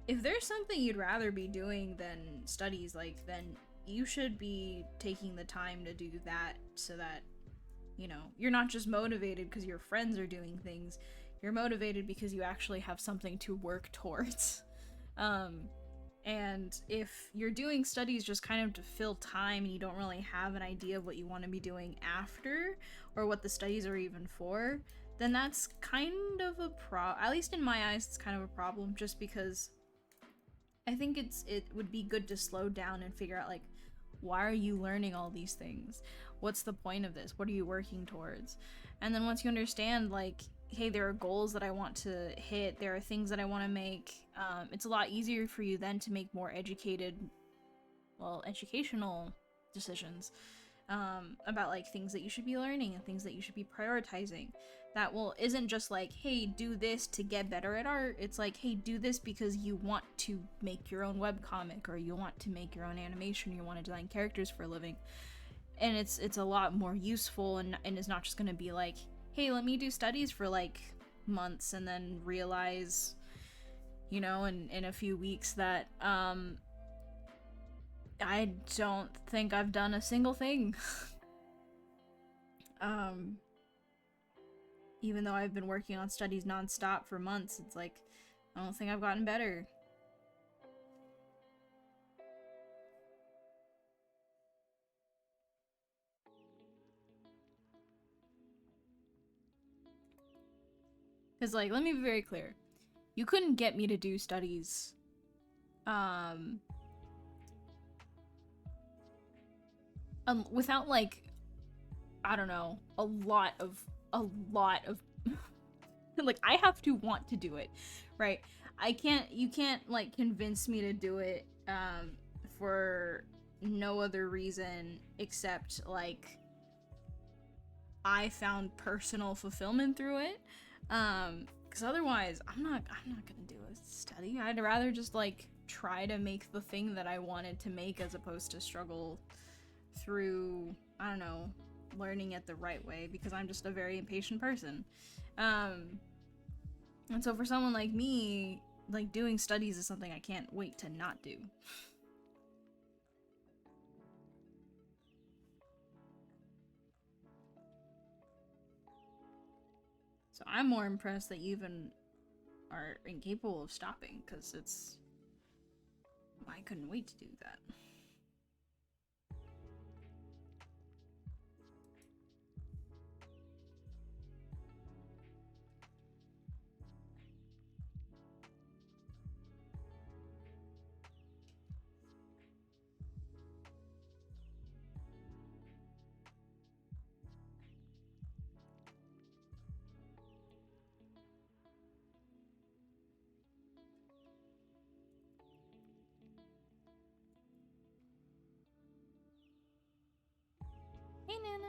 Speaker 1: If there's something you'd rather be doing than studies, like, then you should be taking the time to do that so that, you know, you're not just motivated because your friends are doing things, you're motivated because you actually have something to work towards. And if you're doing studies just kind of to fill time and you don't really have an idea of what you want to be doing after, or what the studies are even for, then that's kind of a at least in my eyes, it's kind of a problem, just because I think it would be good to slow down and figure out, like, why are you learning all these things? What's the point of this? What are you working towards? And then once you understand, like, hey, there are goals that I want to hit, there are things that I want to make, it's a lot easier for you then to make more educational decisions about, like, things that you should be learning and things that you should be prioritizing. That isn't just like, hey, do this to get better at art. It's like, hey, do this because you want to make your own webcomic, or you want to make your own animation, you want to design characters for a living. And it's a lot more useful, and it's not just gonna be like, hey, let me do studies for, like, months and then realize, you know, in a few weeks that I don't think I've done a single thing. Even though I've been working on studies nonstop for months, it's like, I don't think I've gotten better. Because, like, let me be very clear. You couldn't get me to do studies, without, like, I don't know, a lot of, like, I have to want to do it, right? You can't, like, convince me to do it, for no other reason except, like, I found personal fulfillment through it, because otherwise, I'm not gonna do a study. I'd rather just, like, try to make the thing that I wanted to make as opposed to struggle through, I don't know, learning it the right way, because I'm just a very impatient person. And so for someone like me, like, doing studies is something I can't wait to not do. So I'm more impressed that you even are incapable of stopping, because I couldn't wait to do that. Hey, Nana.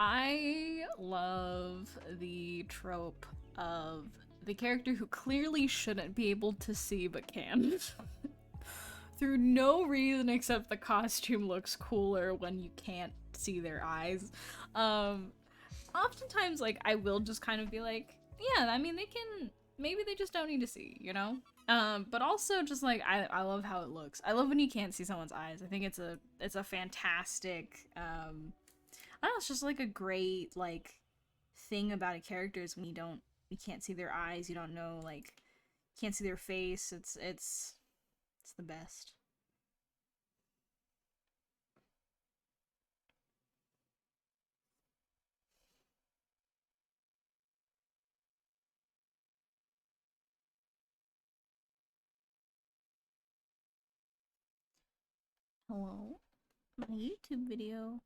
Speaker 1: I love the trope of the character who clearly shouldn't be able to see but can. Through no reason except the costume looks cooler when you can't see their eyes. Oftentimes, like, I will just kind of be like, yeah, I mean, maybe they just don't need to see, you know? But also just, like, I love how it looks. I love when you can't see someone's eyes. I think it's a fantastic, I don't know, it's just, like, a great, like, thing about a character is when you can't see their eyes, you don't know, like, can't see their face. It's the best. Hello? My YouTube video.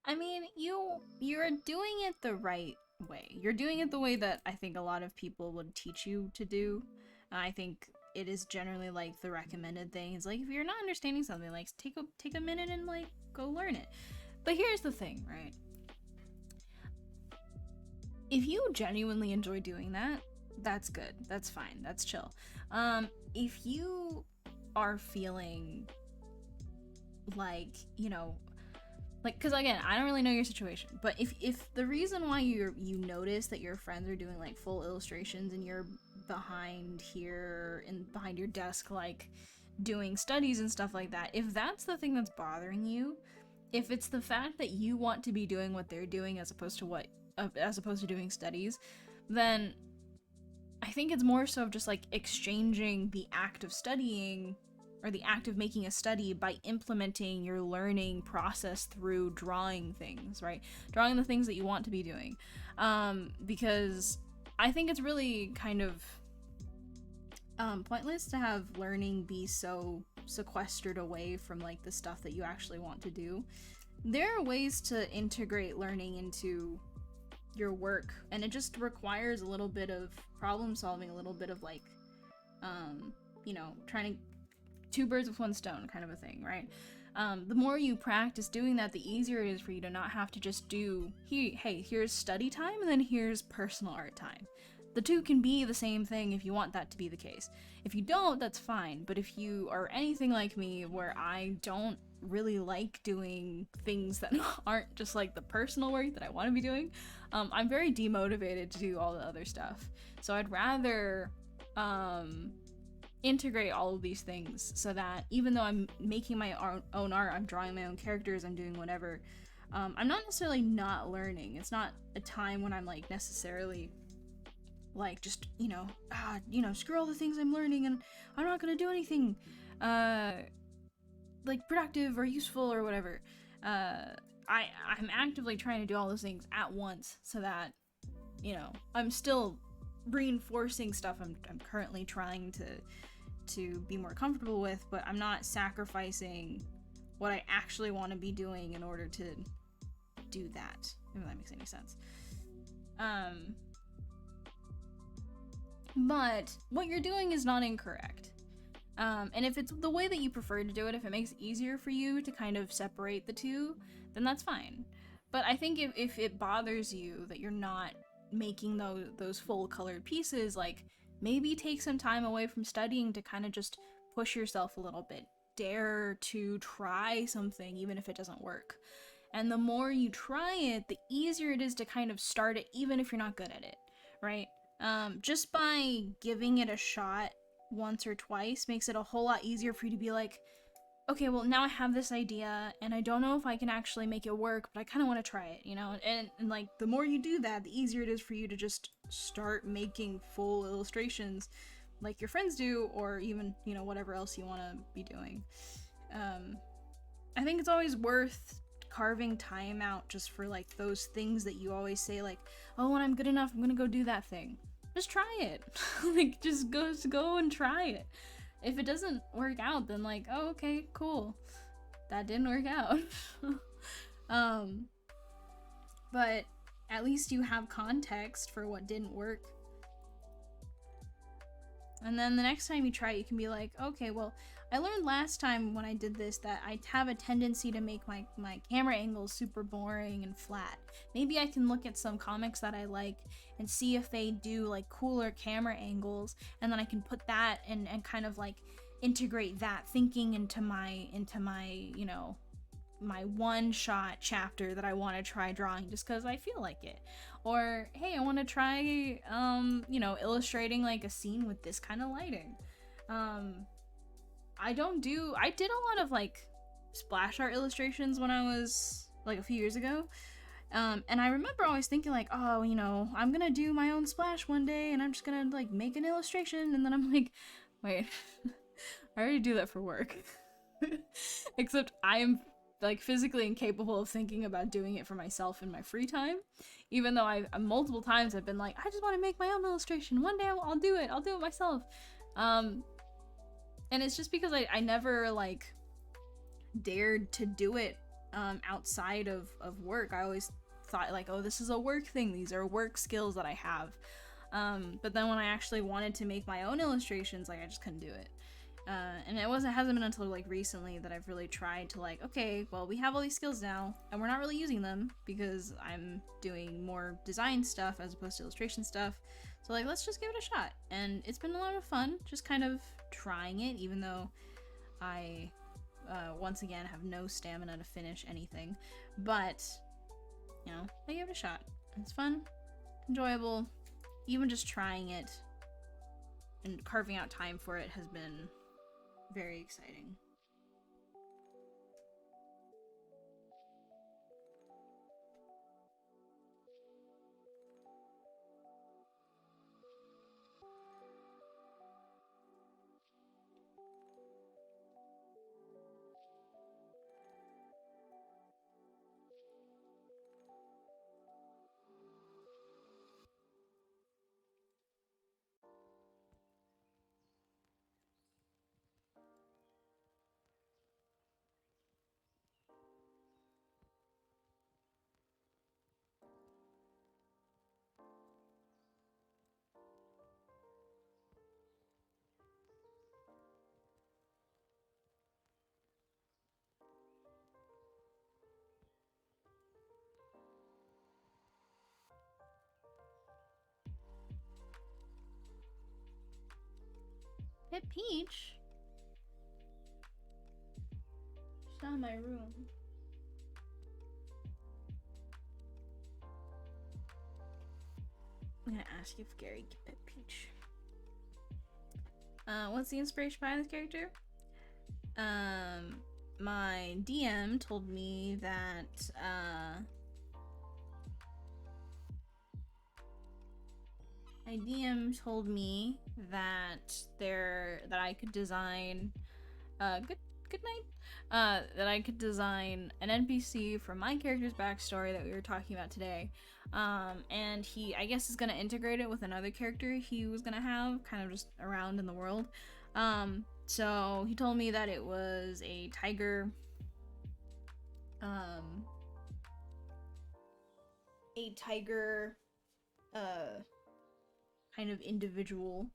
Speaker 1: I mean, you're doing it the right way. You're doing it the way that I think a lot of people would teach you to do. I think it is generally like the recommended thing. It's like if you're not understanding something, like take a minute and like go learn it. But here's the thing, right? If you genuinely enjoy doing that, that's good. That's fine. That's chill. If you are feeling like, you know, like, because again, I don't really know your situation, but if the reason why you notice that your friends are doing like full illustrations and you're behind here and behind your desk like doing studies and stuff like that, if that's the thing that's bothering you, if it's the fact that you want to be doing what they're doing as opposed to doing studies, then I think it's more so of just like exchanging the act of studying or the act of making a study by implementing your learning process through drawing things, right? Drawing the things that you want to be doing. Because I think it's really kind of pointless to have learning be so sequestered away from like the stuff that you actually want to do. There are ways to integrate learning into your work, and it just requires a little bit of problem solving, a little bit of like, you know, trying to two birds with one stone kind of a thing, right? The more you practice doing that, the easier it is for you to not have to just do, hey, here's study time and then here's personal art time. The two can be the same thing if you want that to be the case. If you don't, that's fine. But if you are anything like me, where I don't really like doing things that aren't just like the personal work that I want to be doing, I'm very demotivated to do all the other stuff. So I'd rather integrate all of these things so that even though I'm making my own art, I'm drawing my own characters, I'm doing whatever, I'm not necessarily not learning. It's not a time when I'm like necessarily like just, you know, screw all the things I'm learning and I'm not gonna do anything like productive or useful or whatever. I'm actively trying to do all those things at once so that, you know, I'm still reinforcing stuff I'm currently trying to be more comfortable with, but I'm not sacrificing what I actually want to be doing in order to do that, if that makes any sense. But what you're doing is not incorrect. And if it's the way that you prefer to do it, if it makes it easier for you to kind of separate the two, then that's fine. But I think if it bothers you that you're not making those full colored pieces, like maybe take some time away from studying to kind of just push yourself a little bit. Dare to try something even if it doesn't work. And the more you try it, the easier it is to kind of start it even if you're not good at it, right? Just by giving it a shot once or twice makes it a whole lot easier for you to be like, okay, well now I have this idea and I don't know if I can actually make it work, but I kind of want to try it, you know? And like the more you do that, the easier it is for you to just start making full illustrations like your friends do, or even, you know, whatever else you want to be doing. I think it's always worth carving time out just for like those things that you always say like, oh, when I'm good enough, I'm gonna go do that thing. Just try it. Like just go and try it. If it doesn't work out, then like, oh, okay, cool. That didn't work out. But at least you have context for what didn't work. And then the next time you try it, you can be like, okay, well, I learned last time when I did this that I have a tendency to make my camera angles super boring and flat. Maybe I can look at some comics that I like and see if they do like cooler camera angles, and then I can put that and kind of like integrate that thinking into my, you know, my one-shot chapter that I want to try drawing just because I feel like it. Or, hey, I want to try, you know, illustrating like a scene with this kind of lighting. I did a lot of like splash art illustrations when I was like a few years ago. And I remember always thinking like, oh, you know, I'm gonna do my own splash one day and I'm just gonna like make an illustration. And then I'm like, wait, I already do that for work. Except I am like physically incapable of thinking about doing it for myself in my free time. Even though I've multiple times I've been like, I just want to make my own illustration. One day I'll do it myself. And it's just because I never like dared to do it outside of work. I always thought like, oh, this is a work thing. These are work skills that I have. But then when I actually wanted to make my own illustrations, like I just couldn't do it. And it hasn't been until like recently that I've really tried to like, okay, well, we have all these skills now and we're not really using them because I'm doing more design stuff as opposed to illustration stuff. So like, let's just give it a shot. And it's been a lot of fun just kind of trying it, even though I once again have no stamina to finish anything. But, you know, I gave it a shot. It's fun, enjoyable. Even just trying it and carving out time for it has been very exciting. Hit Peach? She's not in my room. I'm gonna ask if Gary can pet Peach. What's the inspiration behind this character? My DM told me that, my DM told me that I could design, good night, that I could design an NPC from my character's backstory that we were talking about today, and he, I guess, is gonna integrate it with another character he was gonna have, kind of just around in the world, so he told me that it was a tiger, kind of individual,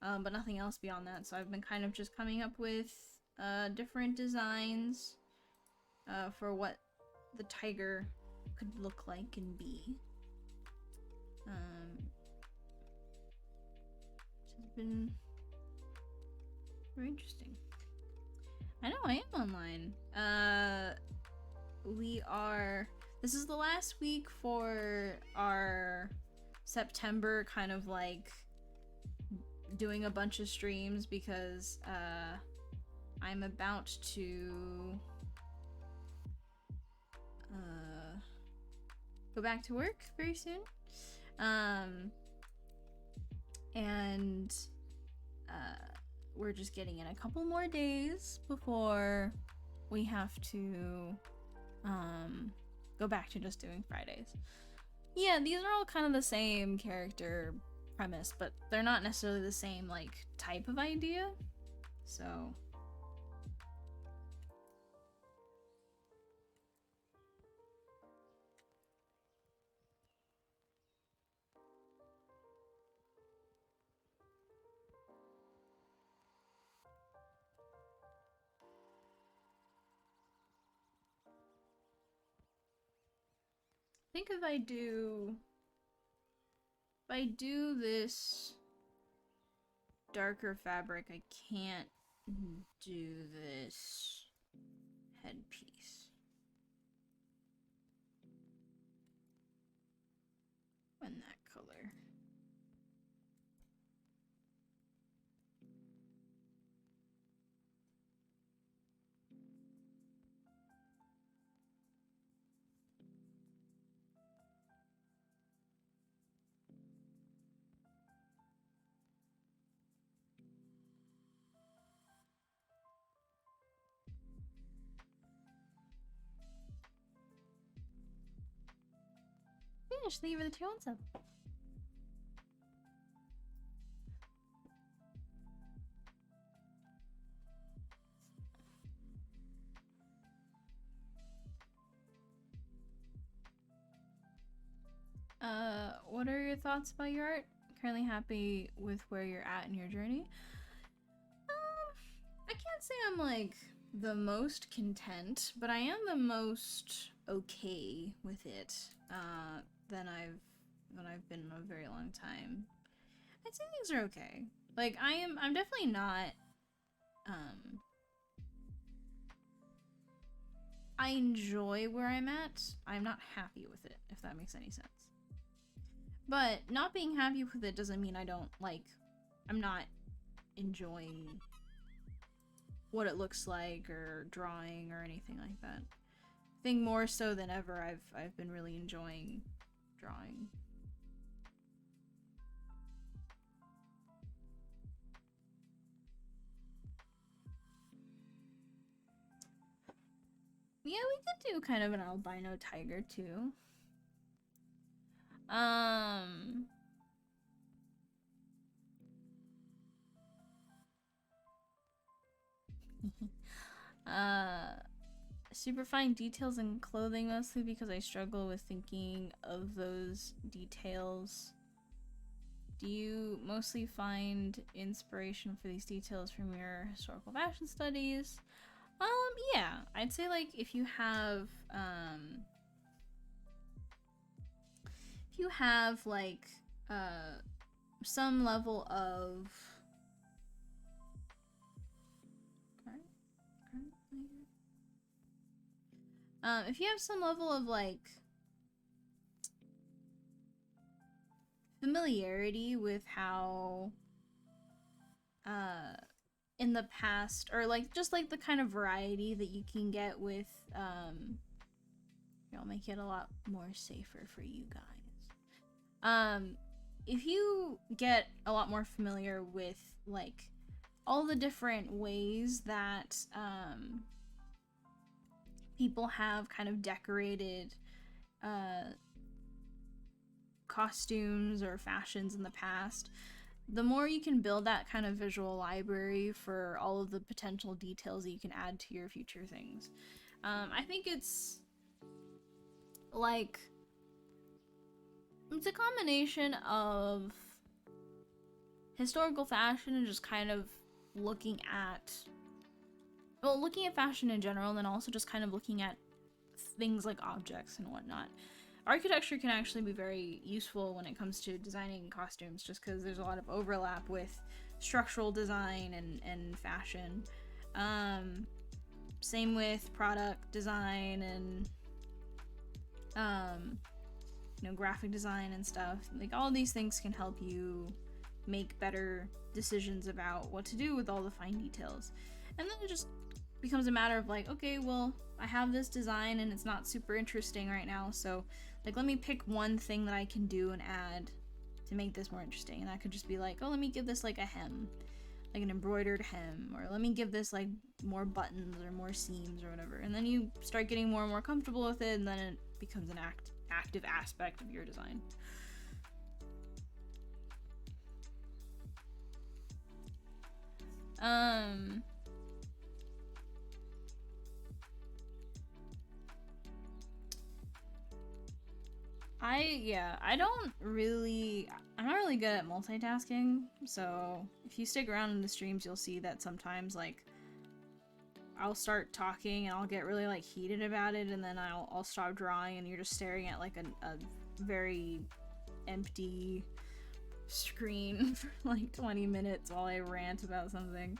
Speaker 1: but nothing else beyond that. So I've been kind of just coming up with different designs for what the tiger could look like and be. It's been very interesting. I know, I am online. This is the last week for our September kind of like doing a bunch of streams because I'm about to go back to work very soon, and we're just getting in a couple more days before we have to go back to just doing Fridays. Yeah, these are all kind of the same character premise, but they're not necessarily the same like type of idea. So I think if I do this darker fabric, I can't do this headpiece. And that color. Finish, leave the 2 on sub. What are your thoughts about your art, Currently happy with where you're at in your journey? I can't say I'm like the most content, but I am the most okay with it than I've been in a very long time. I'd say things are okay. Like I'm definitely not I enjoy where I'm at. I'm not happy with it, if that makes any sense. But not being happy with it doesn't mean I don't like I'm not enjoying what it looks like or drawing or anything like that. I think more so than ever I've been really enjoying drawing. Yeah, we could do kind of an albino tiger too. Super fine details in clothing mostly because I struggle with thinking of those details. Do you mostly find inspiration for these details from your historical fashion studies? Yeah, I'd say like if you have like some level of if you have some level of like familiarity with how in the past, or like just like the kind of variety that you can get with I'll make it a lot more safer for you guys. If you get a lot more familiar with like all the different ways that people have kind of decorated costumes or fashions in the past, the more you can build that kind of visual library for all of the potential details that you can add to your future things. I think it's like it's a combination of historical fashion and just kind of looking at fashion in general, and then also just kind of looking at things like objects and whatnot. Architecture can actually be very useful when it comes to designing costumes, just because there's a lot of overlap with structural design and fashion. Same with product design and graphic design and stuff. Like all these things can help you make better decisions about what to do with all the fine details. And then it just becomes a matter of like, okay, well, I have this design and it's not super interesting right now, so like let me pick one thing that I can do and add to make this more interesting. And that could just be like, oh, let me give this like a hem, like an embroidered hem, or let me give this like more buttons or more seams or whatever. And then you start getting more and more comfortable with it, and then it becomes an active aspect of your design. I'm not really good at multitasking, so if you stick around in the streams, you'll see that sometimes, like, I'll start talking and I'll get really, like, heated about it, and then I'll stop drawing and you're just staring at, like, a very empty screen for, like, 20 minutes while I rant about something.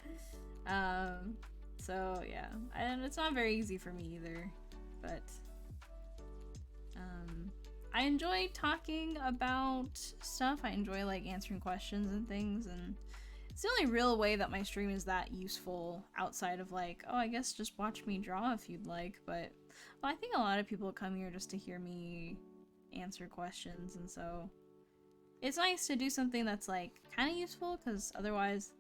Speaker 1: So, yeah. And it's not very easy for me either, but I enjoy talking about stuff. I enjoy like answering questions and things, and it's the only real way that my stream is that useful outside of like, oh, I guess just watch me draw if you'd like. But well, I think a lot of people come here just to hear me answer questions, and so it's nice to do something that's like kind of useful, because otherwise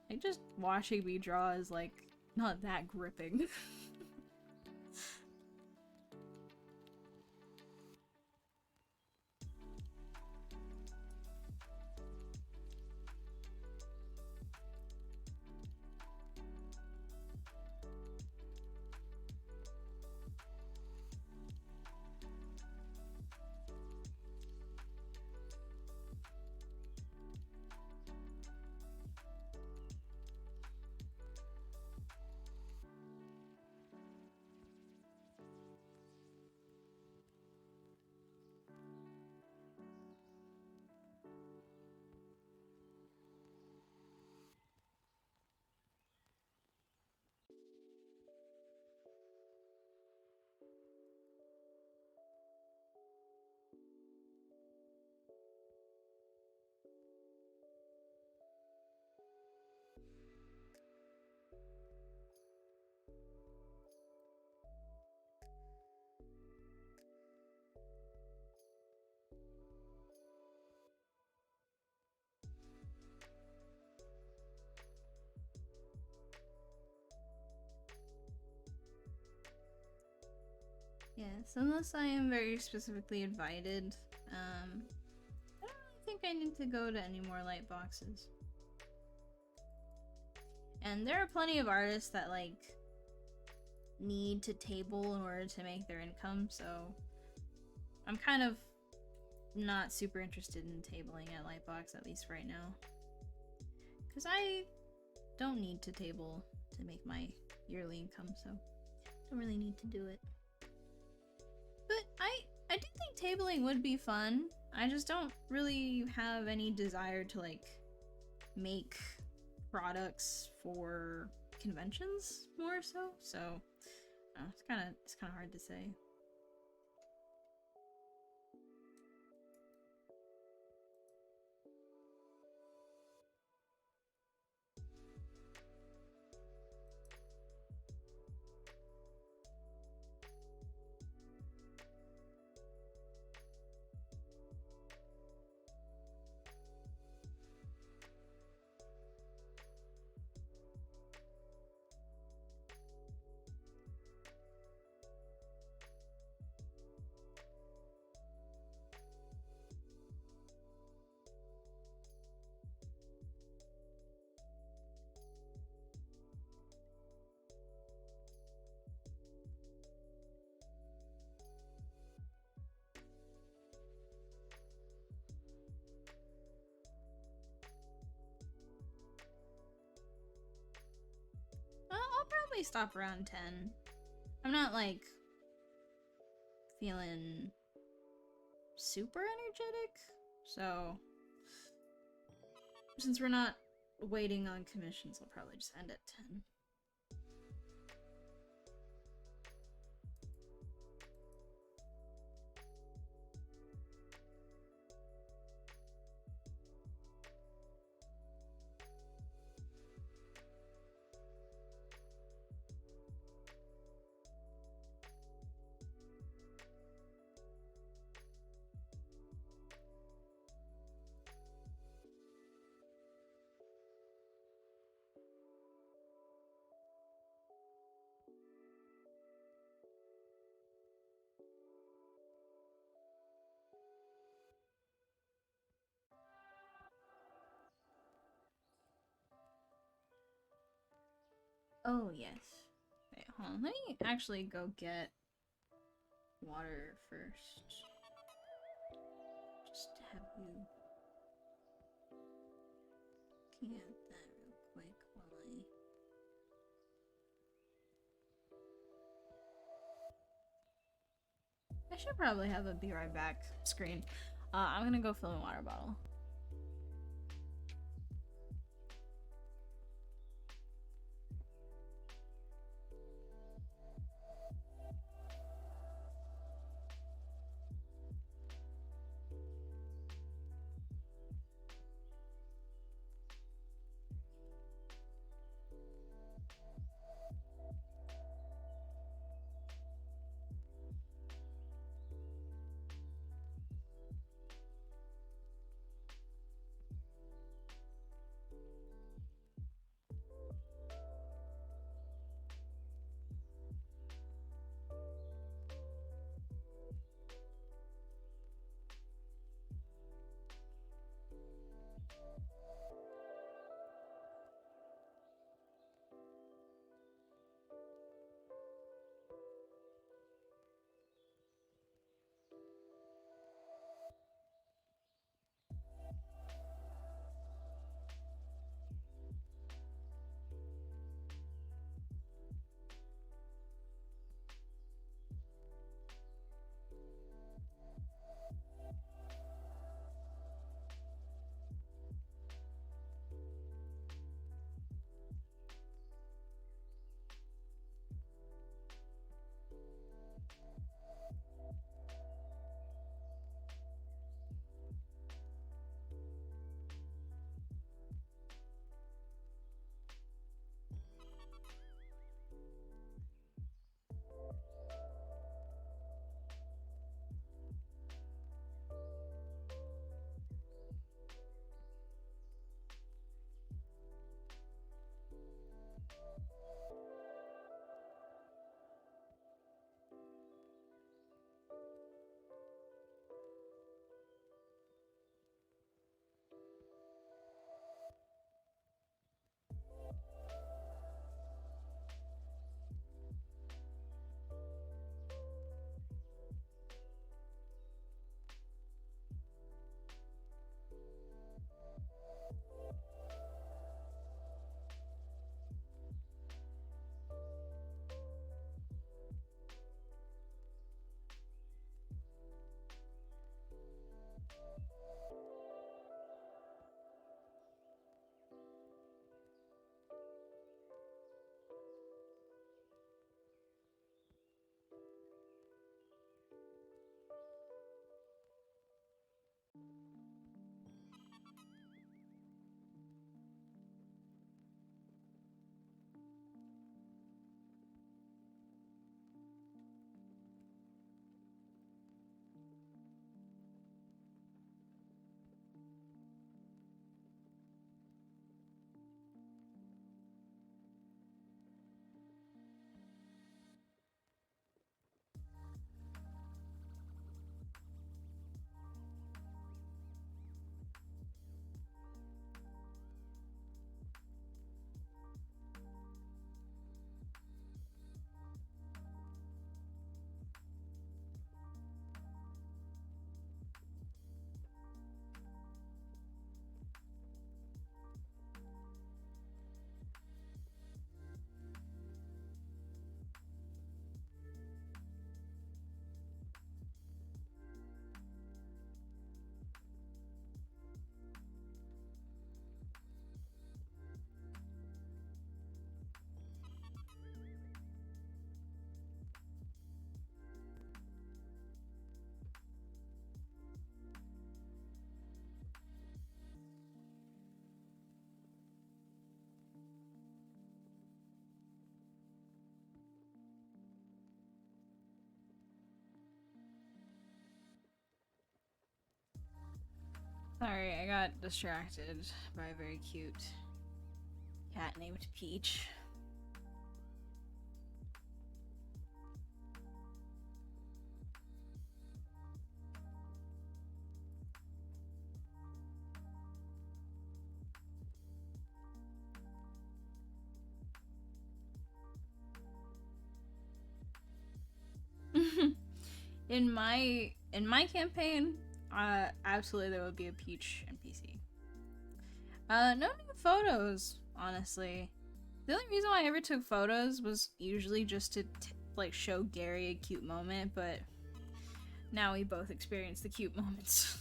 Speaker 1: like just watching me draw is like not that gripping. Yes, unless I am very specifically invited, I don't really think I need to go to any more light boxes. And there are plenty of artists that, like, need to table in order to make their income, so I'm kind of not super interested in tabling at Lightbox, at least right now. Because I don't need to table to make my yearly income, so don't really need to do it. But I do think tabling would be fun. I just don't really have any desire to, like, make products for conventions more so. So it's kind of hard to say. I'll probably stop around 10. I'm not, like, feeling super energetic, so since we're not waiting on commissions, I'll probably just end at 10. Oh, yes. Wait, hold on. Let me actually go get water first. Just to have you looking at that real quick while I should probably have a be right back screen. I'm gonna go fill a water bottle. Sorry, I got distracted by a very cute cat named Peach. In my campaign, absolutely there would be a Peach NPC. No new photos, honestly. The only reason why I ever took photos was usually just to like show Gary a cute moment, but now we both experience the cute moments.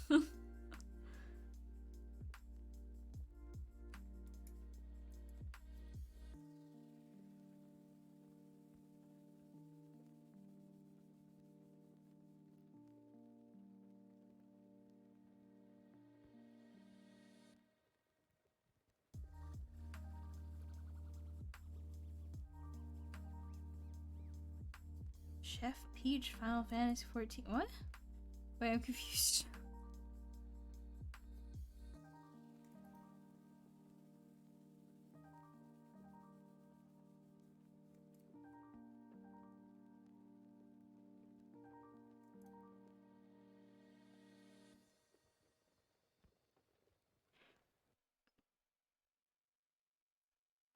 Speaker 1: Chef Peach, Final Fantasy 14. What? Wait, I'm confused.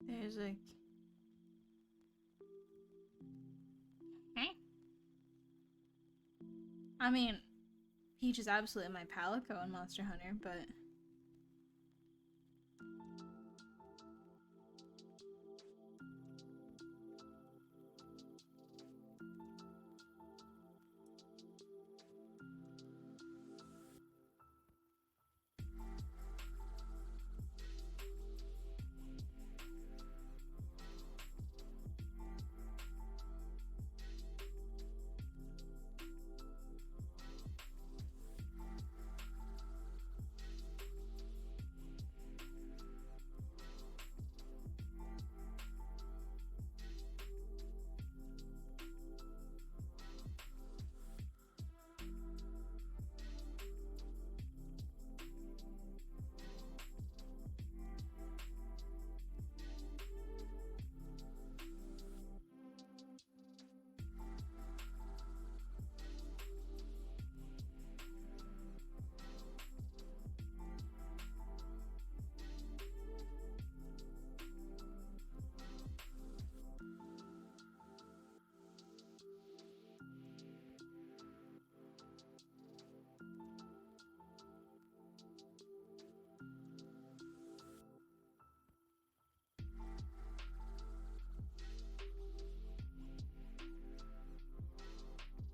Speaker 1: There's like... I mean, Peach is absolutely my Palico in Monster Hunter, but...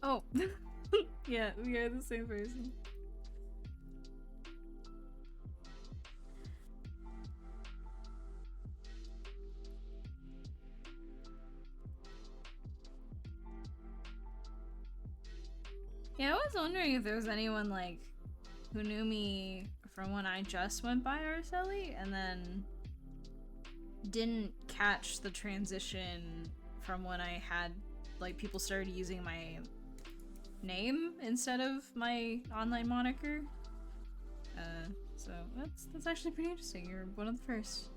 Speaker 1: Oh, yeah, we are the same person. Yeah, I was wondering if there was anyone like who knew me from when I just went by Araceli and then didn't catch the transition from when I had like people started using my name instead of my online moniker. So that's actually pretty interesting. You're one of the first.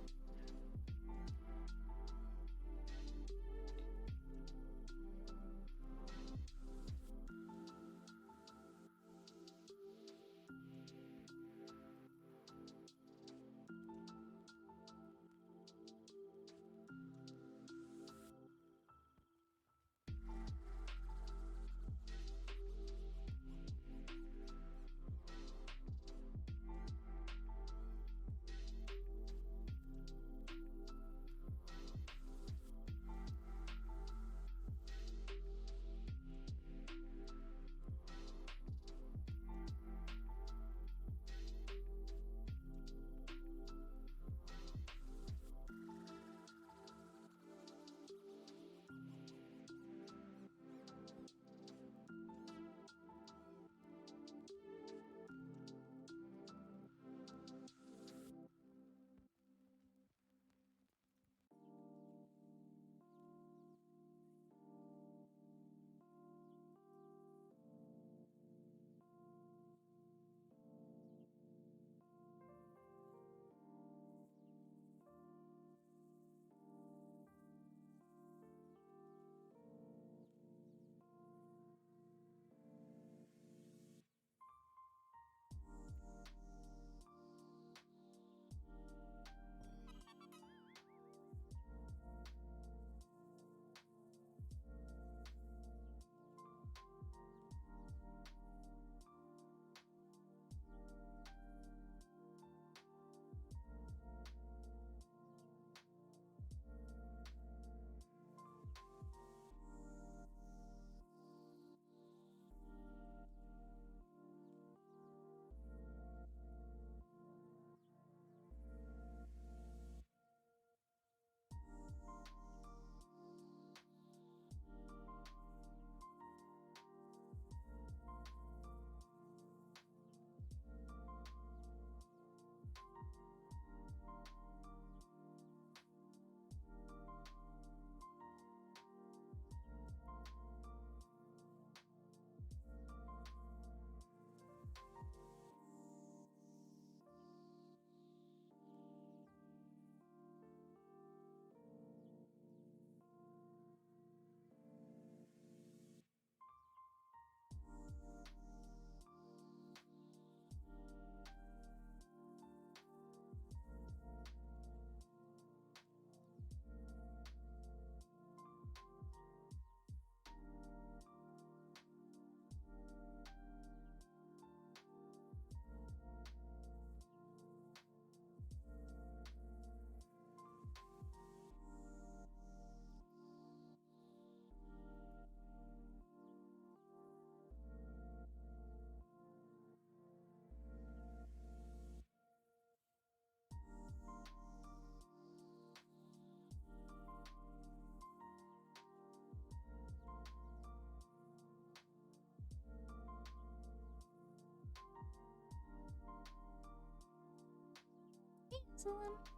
Speaker 1: Excellent.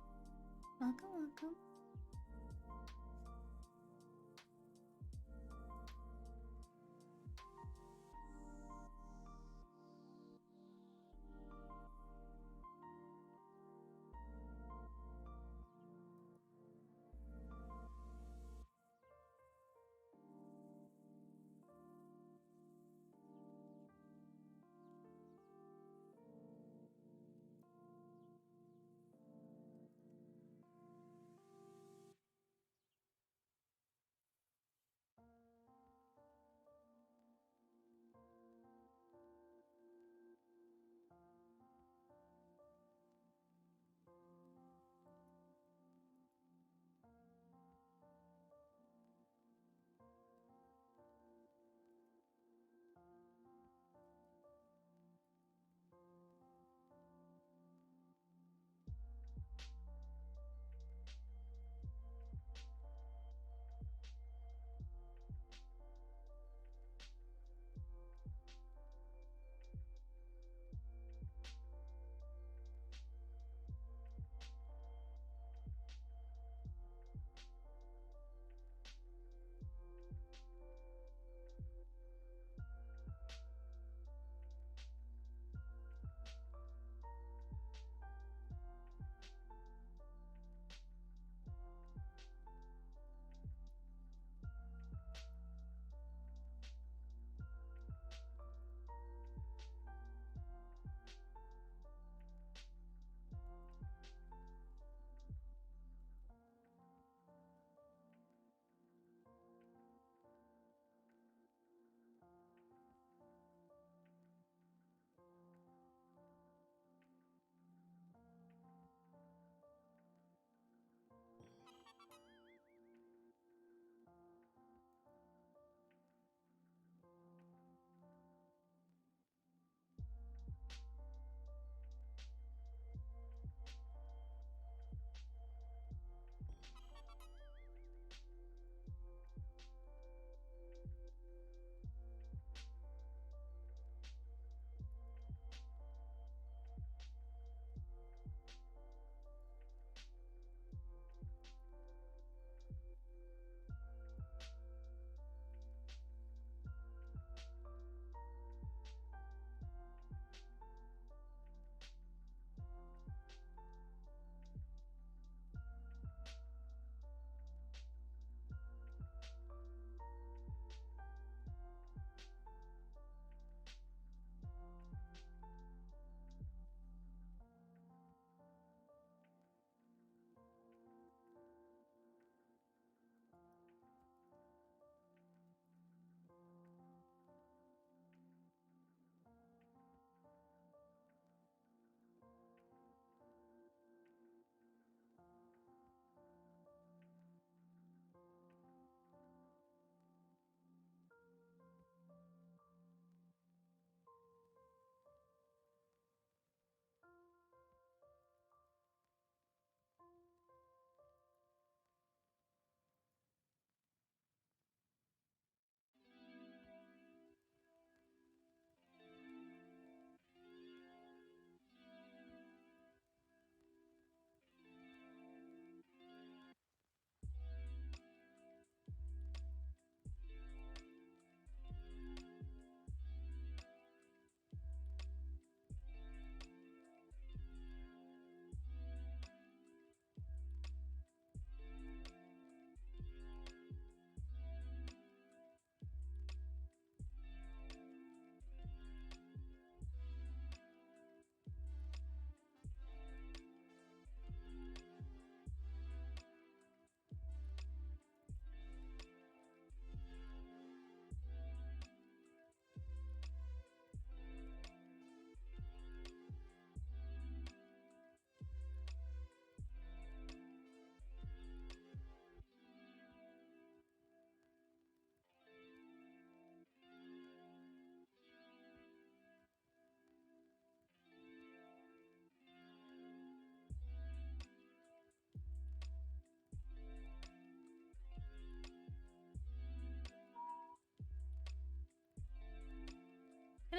Speaker 1: Welcome, welcome.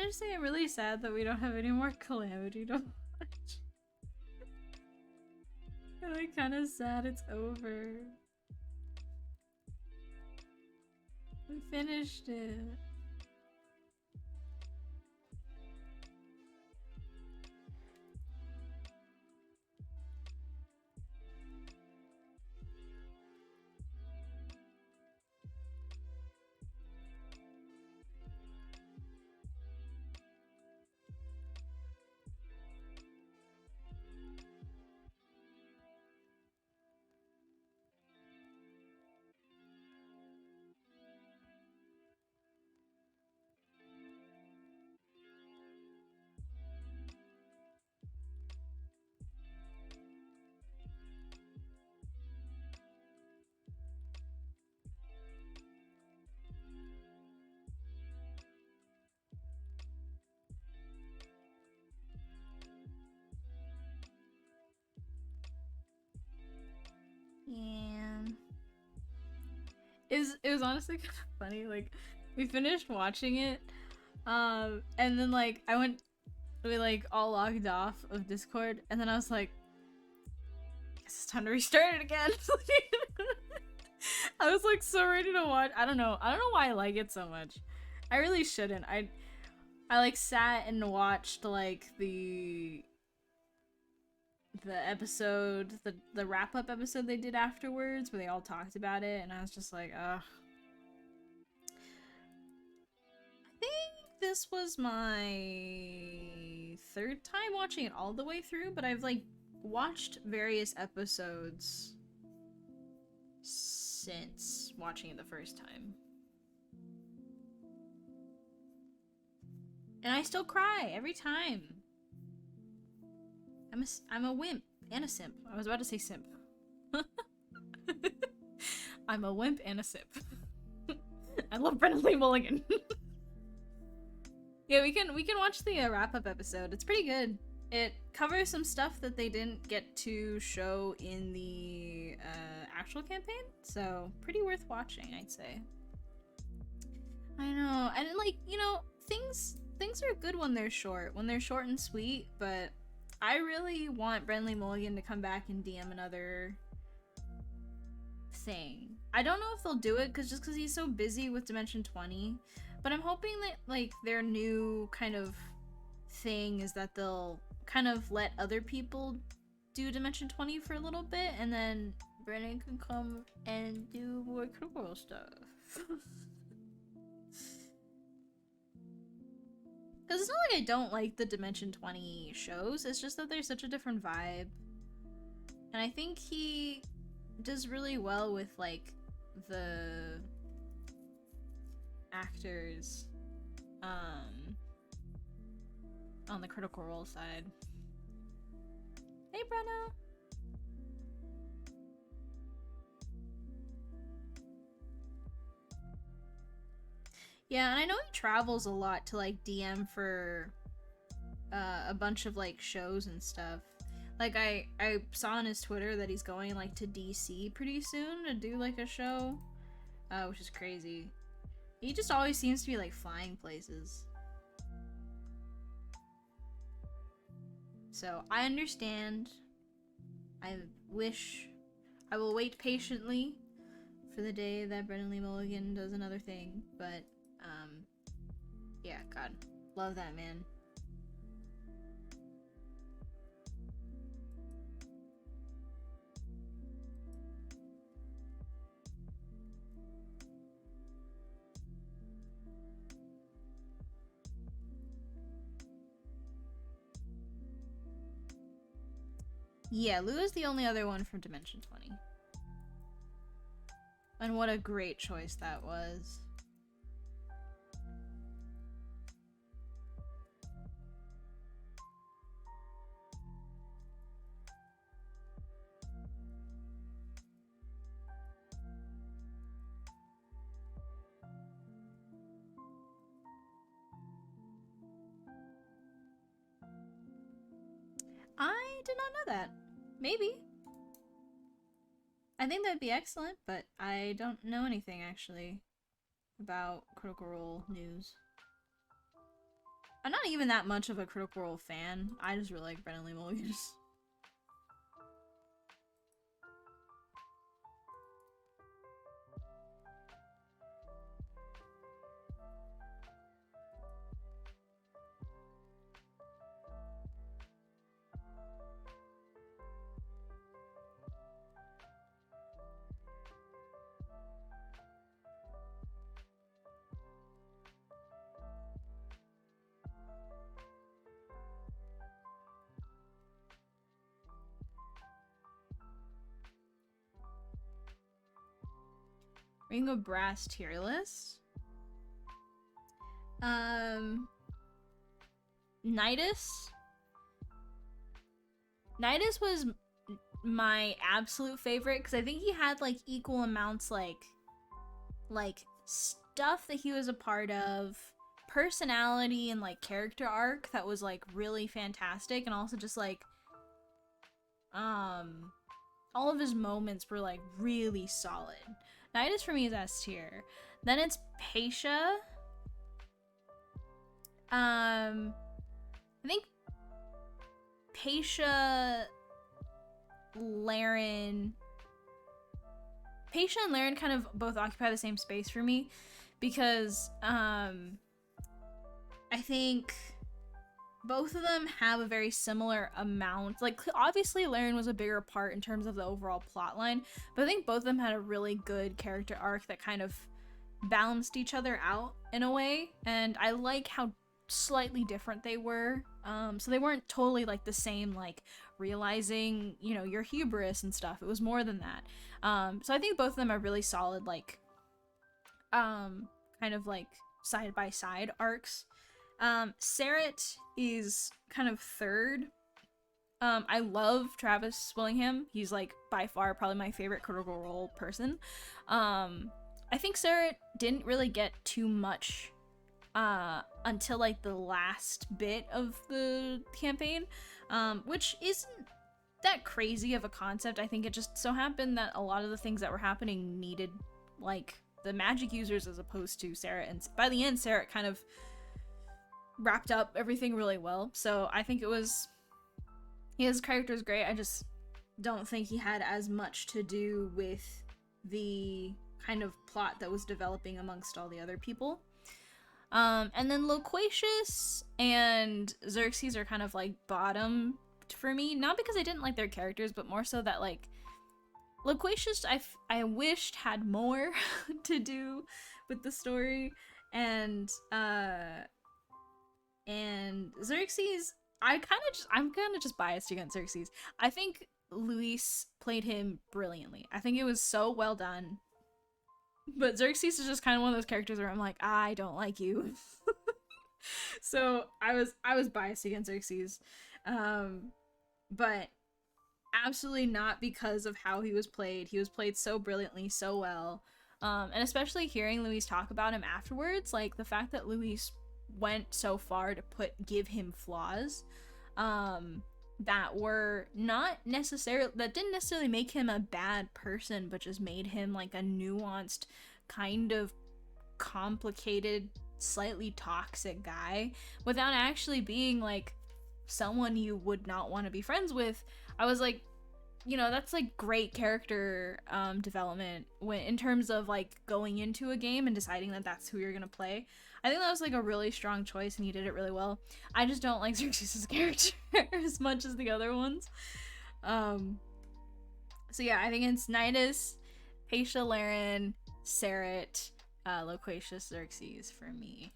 Speaker 1: just say I'm really sad that we don't have any more Calamity to watch? I'm like kind of sad it's over. We finished it. Yeah. It was honestly kind of funny. Like, we finished watching it, and then like we like all logged off of Discord, and then I was like, guess it's time to restart it again. I was like so ready to watch. I don't know why I like it so much. I really shouldn't. I like sat and watched like the episode, the wrap up episode they did afterwards, where they all talked about it, and I was just like, ugh. I think this was my third time watching it all the way through, but I've like watched various episodes since watching it the first time. And I still cry every time. I'm a wimp and a simp. I was about to say simp. I'm a wimp and a simp. I love Brendan Lee Mulligan. Yeah, we can watch the wrap up episode. It's pretty good. It covers some stuff that they didn't get to show in the actual campaign, so pretty worth watching, I'd say. I know, and like, you know, things are good when they're short and sweet, but I really want Brendan Mulligan to come back and DM another thing. I don't know if they'll do it just because he's so busy with Dimension 20, but I'm hoping that like their new kind of thing is that they'll kind of let other people do Dimension 20 for a little bit, and then Brennan can come and do more critical stuff. Because it's not like I don't like the Dimension 20 shows, it's just that there's such a different vibe. And I think he does really well with, like, the actors on the Critical Role side. Hey, Brenna! Yeah, and I know he travels a lot to like DM for a bunch of like shows and stuff. Like I saw on his Twitter that he's going like to DC pretty soon to do like a show, which is crazy. He just always seems to be like flying places. So I understand. I will wait patiently for the day that Brendan Lee Mulligan does another thing, but yeah, God, love that man. Yeah, Lou is the only other one from Dimension 20. And what a great choice that was. I did not know that. Maybe. I think that'd be excellent, but I don't know anything actually about Critical Role news. I'm not even that much of a Critical Role fan. I just really like Brennan Lee Mulligan's. Ring of Brass tier list. Nidus. Nidus was my absolute favorite because I think he had like equal amounts like stuff that he was a part of, personality and like character arc that was like really fantastic, and also just like all of his moments were like really solid. Nidus for me is S tier. Then it's Paisha. I think Paisha, Laren. Paisha and Laren kind of both occupy the same space for me because I think both of them have a very similar amount. Like, obviously Laren was a bigger part in terms of the overall plot line, but I think both of them had a really good character arc that kind of balanced each other out in a way, and I like how slightly different they were. So they weren't totally like the same, like realizing, you know, your hubris and stuff. It was more than that. So I think both of them are really solid, like kind of like side by side arcs. Sarah is kind of third. I love Travis Willingham. He's like by far probably my favorite Critical Role person. I think Sarah didn't really get too much until like the last bit of the campaign, which isn't that crazy of a concept. I think it just so happened that a lot of the things that were happening needed like the magic users as opposed to Sarah, and by the end Sarah kind of wrapped up everything really well. So I think his character is great. I just don't think he had as much to do with the kind of plot that was developing amongst all the other people. And then Loquacious and Xerxes are kind of like bottom for me, not because I didn't like their characters, but more so that like Loquacious I wished had more to do with the story, and Xerxes, I'm kind of just biased against Xerxes. I think Luis played him brilliantly. I think it was so well done. But Xerxes is just kind of one of those characters where I'm like, I don't like you. So I was biased against Xerxes. But absolutely not because of how he was played. He was played so brilliantly, so well. And especially hearing Luis talk about him afterwards, like the fact that Luis went so far to give him flaws that didn't necessarily make him a bad person, but just made him like a nuanced, kind of complicated, slightly toxic guy without actually being like someone you would not want to be friends with. I was like, you know, that's like great character development when in terms of like going into a game and deciding that that's who you're gonna play. I think that was like a really strong choice and he did it really well. I just don't like Xerxes' character as much as the other ones. So yeah, I think it's Nidus, Paisha, Laren, Sarah, Loquacious, Xerxes for me.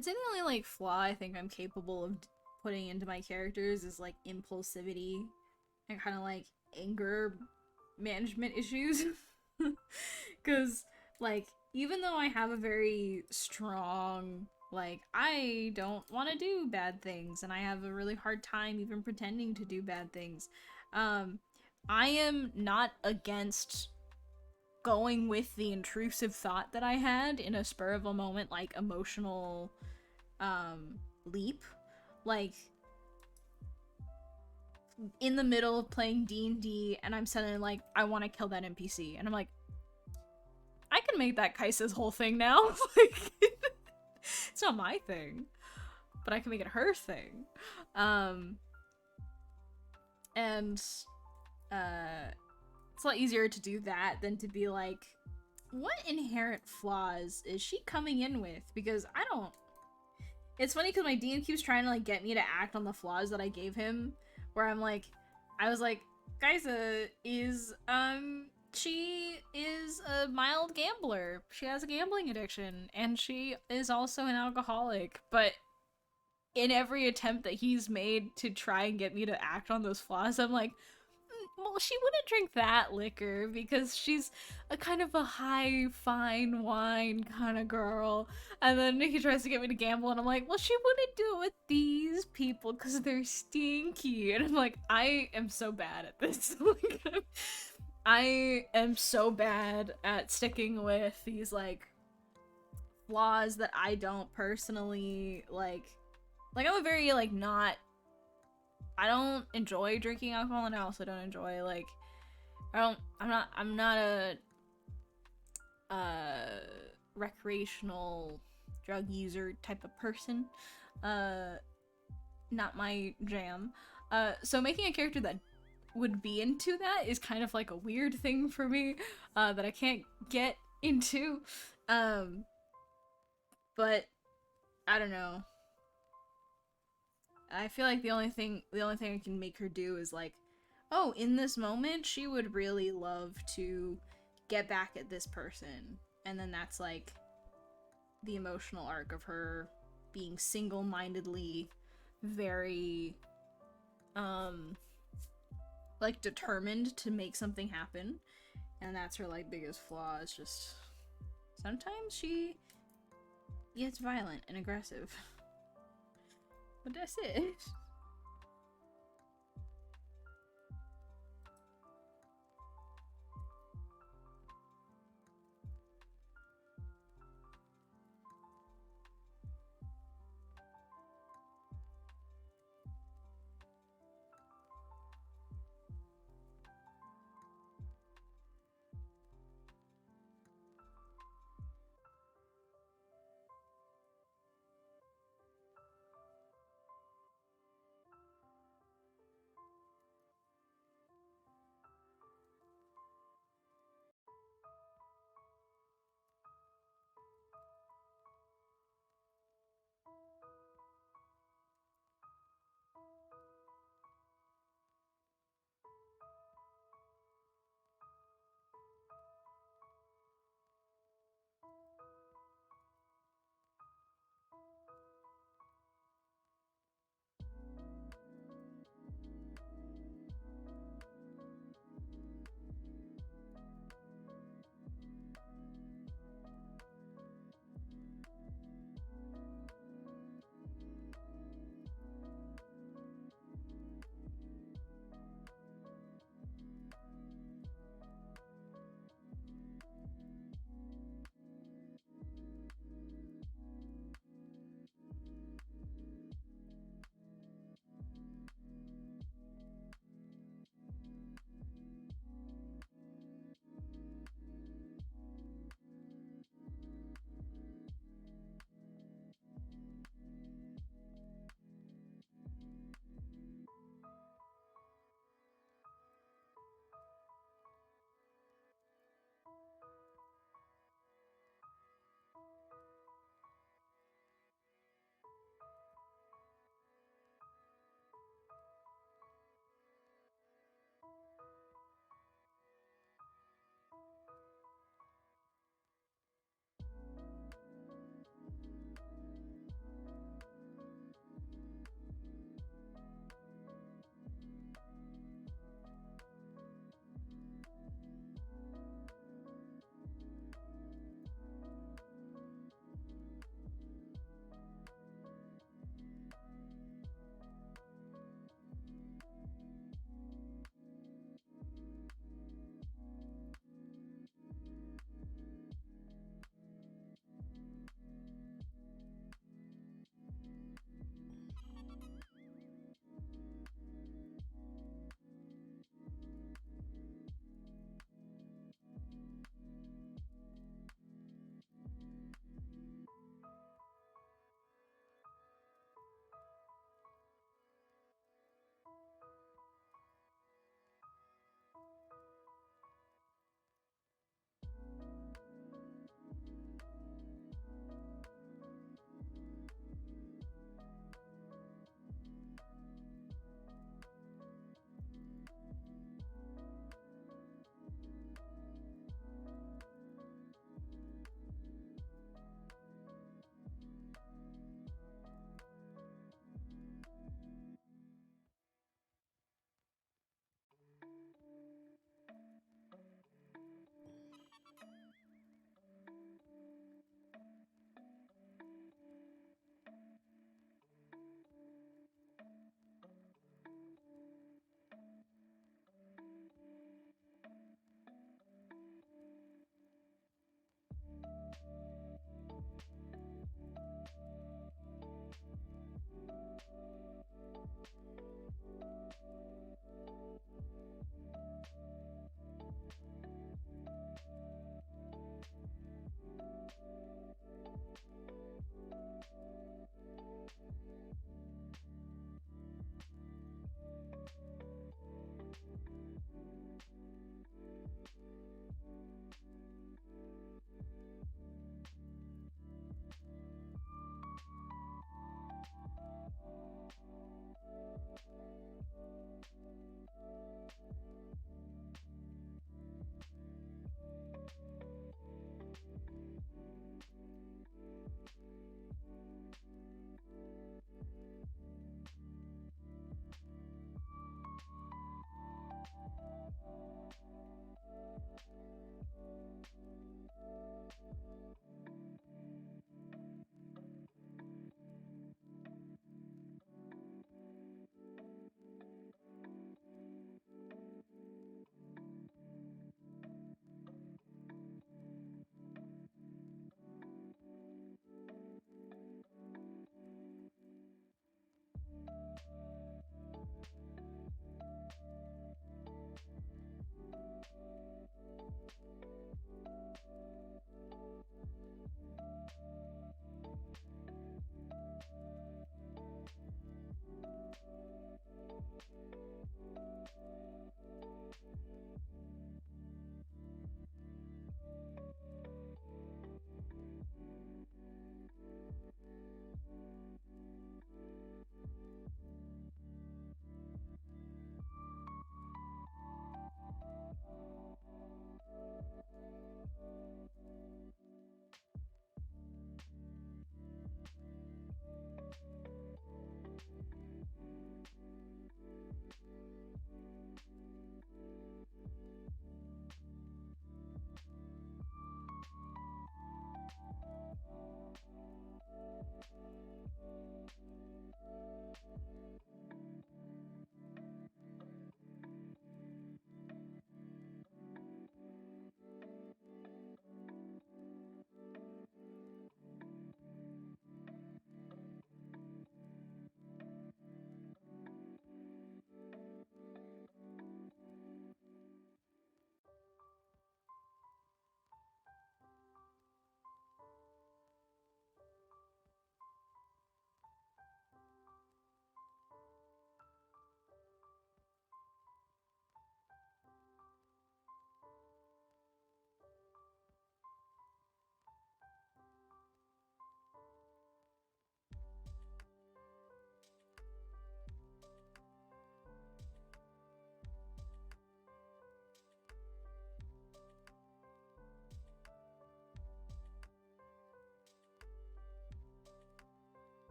Speaker 1: I'd say the only like flaw I think I'm capable of putting into my characters is like impulsivity and kind of like anger management issues. Because like even though I have a very strong like I don't want to do bad things and I have a really hard time even pretending to do bad things, I am not against going with the intrusive thought that I had in a spur of a moment like emotional leap. Like in the middle of playing D&D and I'm suddenly like, I want to kill that NPC. And I'm like, I can make that Kaisa's whole thing now. Like, it's not my thing, but I can make it her thing. And it's a lot easier to do that than to be like, what inherent flaws is she coming in with? Because I don't. It's funny because my DM keeps trying to like get me to act on the flaws that I gave him, where I'm like, I was like, Kaisa is she is a mild gambler. She has a gambling addiction, and she is also an alcoholic. But in every attempt that he's made to try and get me to act on those flaws, I'm like, well, she wouldn't drink that liquor because she's a kind of a high fine wine kind of girl. And then he tries to get me to gamble, and I'm like, well, she wouldn't do it with these people because they're stinky. And I'm like, I am so bad at this. I am so bad at sticking with these like flaws that I don't personally like. Like I'm a very like not. I don't enjoy drinking alcohol, and I also don't enjoy like I'm not a recreational drug user type of person. Not my jam. So making a character that would be into that is kind of like a weird thing for me that I can't get into. But I don't know. I feel like the only thing I can make her do is like, oh, in this moment she would really love to get back at this person. And then that's like the emotional arc of her being single-mindedly very like determined to make something happen. And that's her like biggest flaw. It's just sometimes she gets violent and aggressive. But that's it.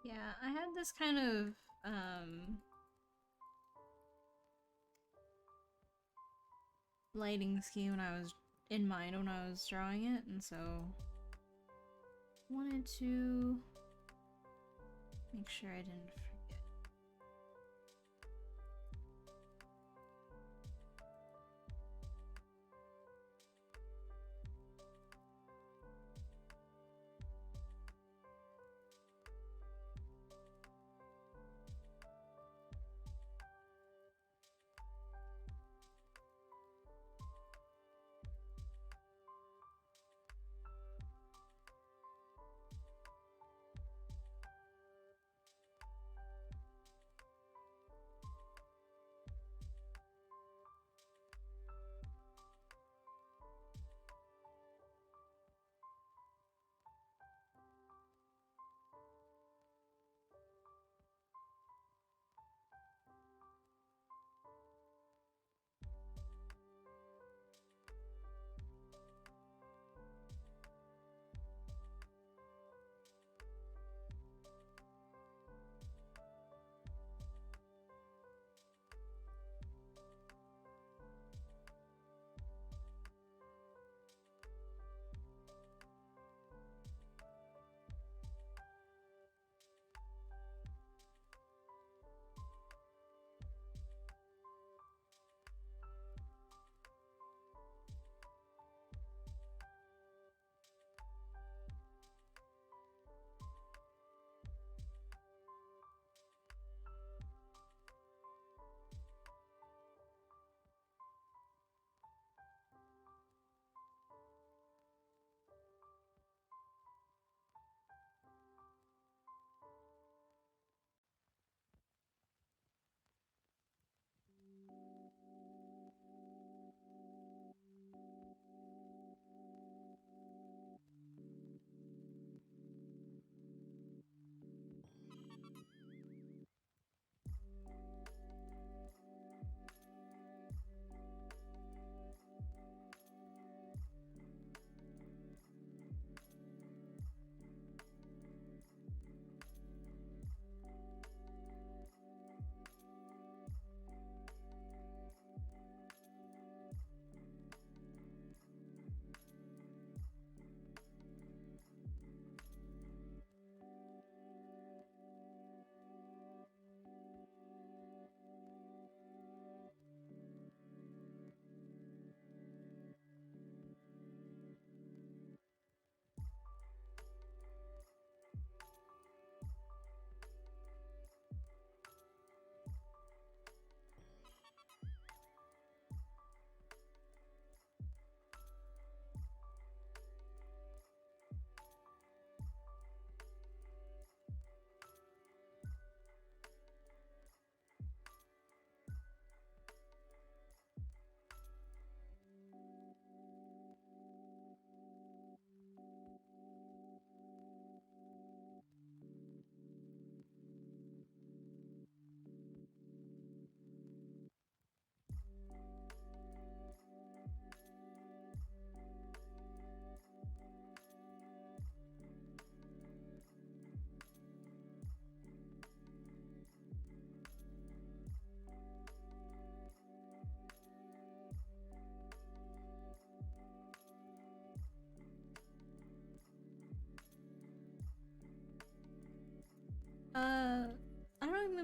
Speaker 1: Yeah, I had this kind of lighting scheme when I was in mind when I was drawing it, and so wanted to make sure I didn't forget.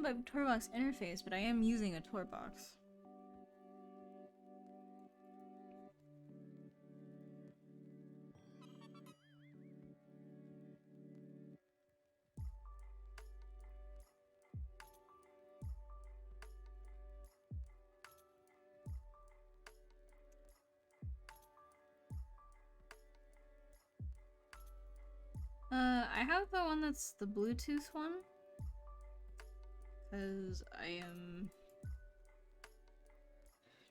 Speaker 1: understand by Torbox interface, but I am using a Torbox. I have the one that's the Bluetooth one. Because I am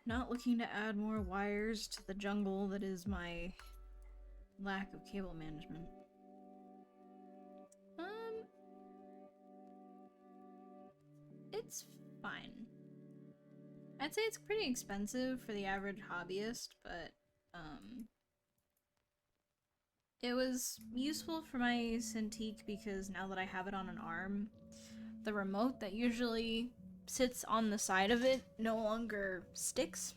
Speaker 1: not looking to add more wires to the jungle that is my lack of cable management. It's fine. I'd say it's pretty expensive for the average hobbyist, but it was useful for my Cintiq because now that I have it on an arm, the remote that usually sits on the side of it no longer sticks.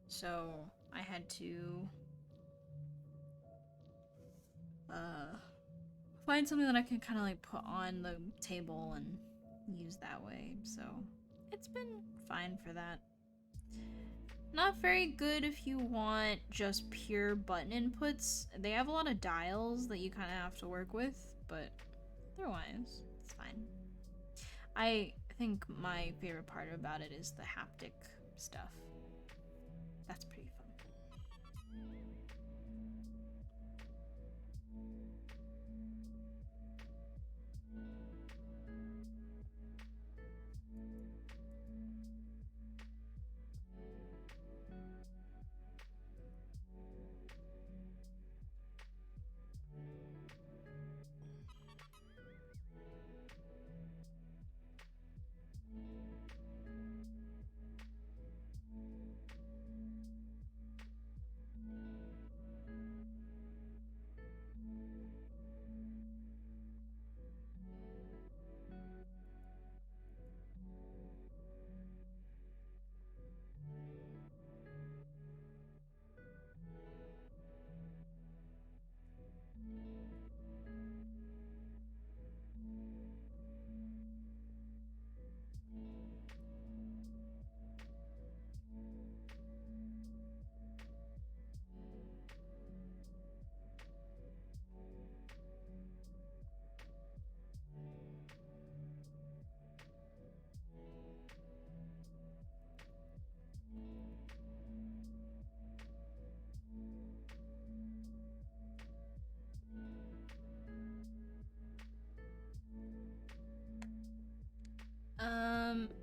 Speaker 1: So I had to find something that I can kind of like put on the table and use that way. So it's been fine for that. Not very good if you want just pure button inputs. They have a lot of dials that you kind of have to work with, but otherwise, it's fine. I think my favorite part about it is the haptic stuff. That's pretty fun.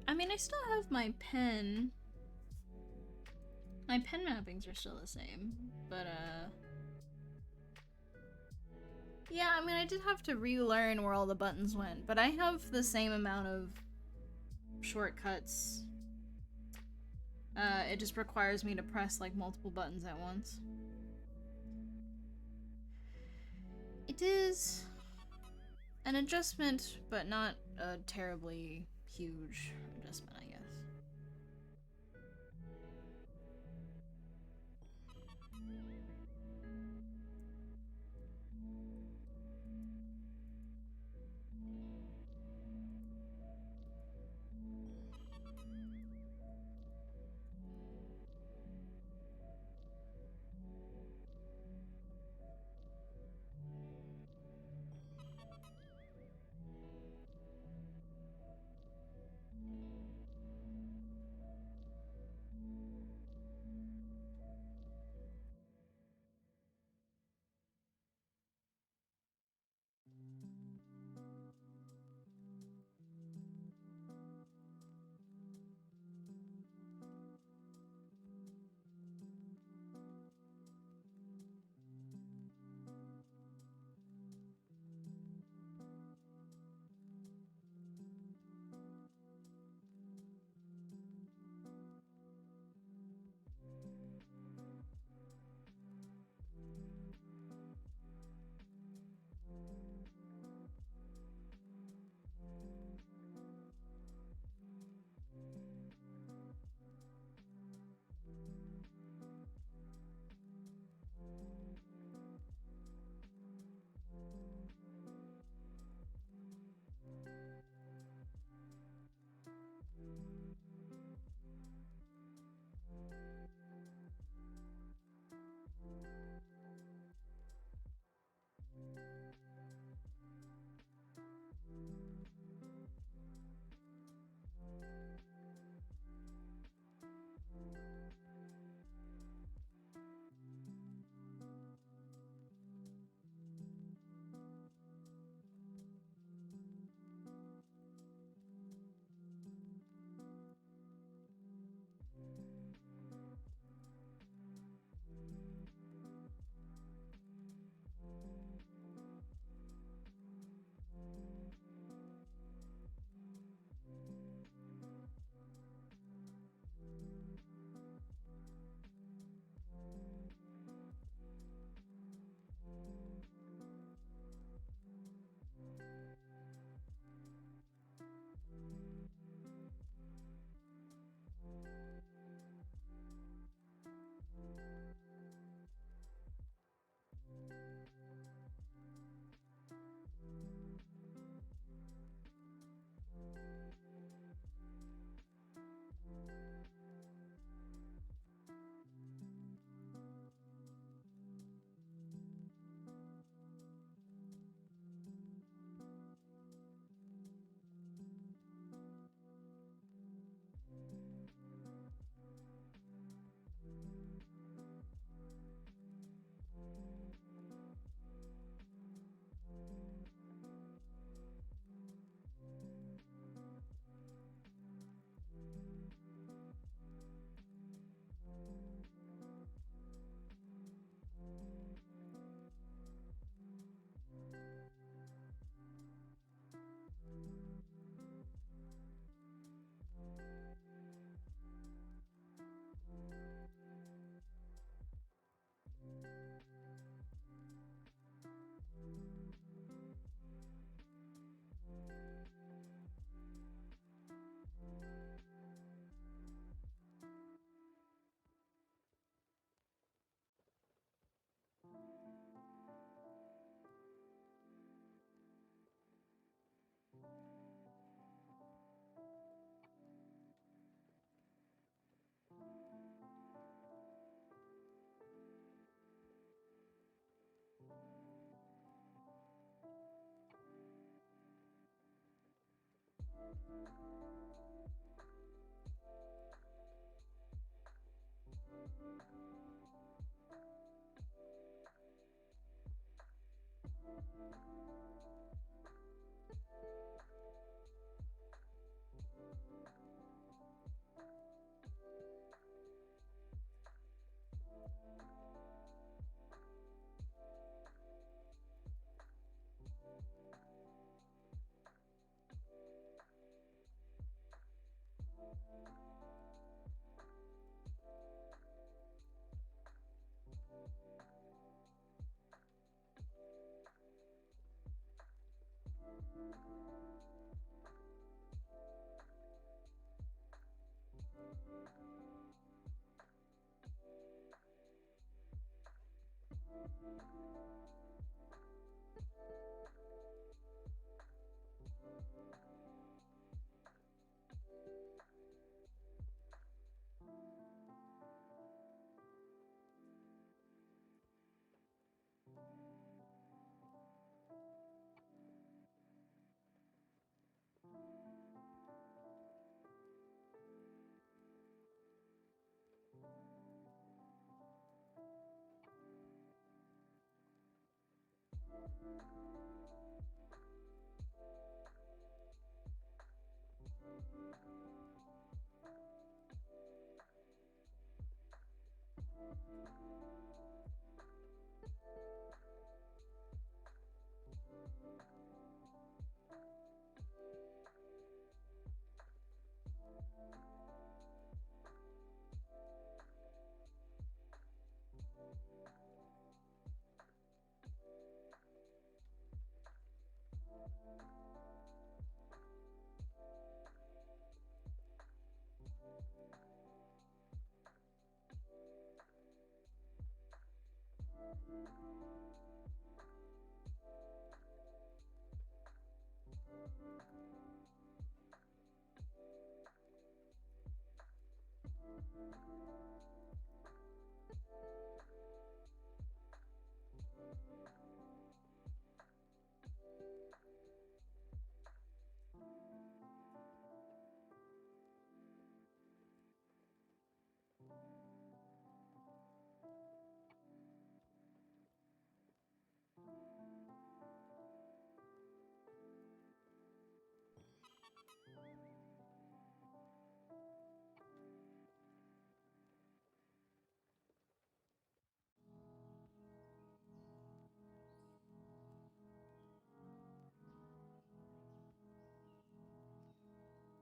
Speaker 1: I mean, I still have my pen. My pen mappings are still the same, but, yeah, I mean, I did have to relearn where all the buttons went, but I have the same amount of shortcuts. It just requires me to press, like, multiple buttons at once. It is an adjustment, but not a terribly huge adjustment, I guess.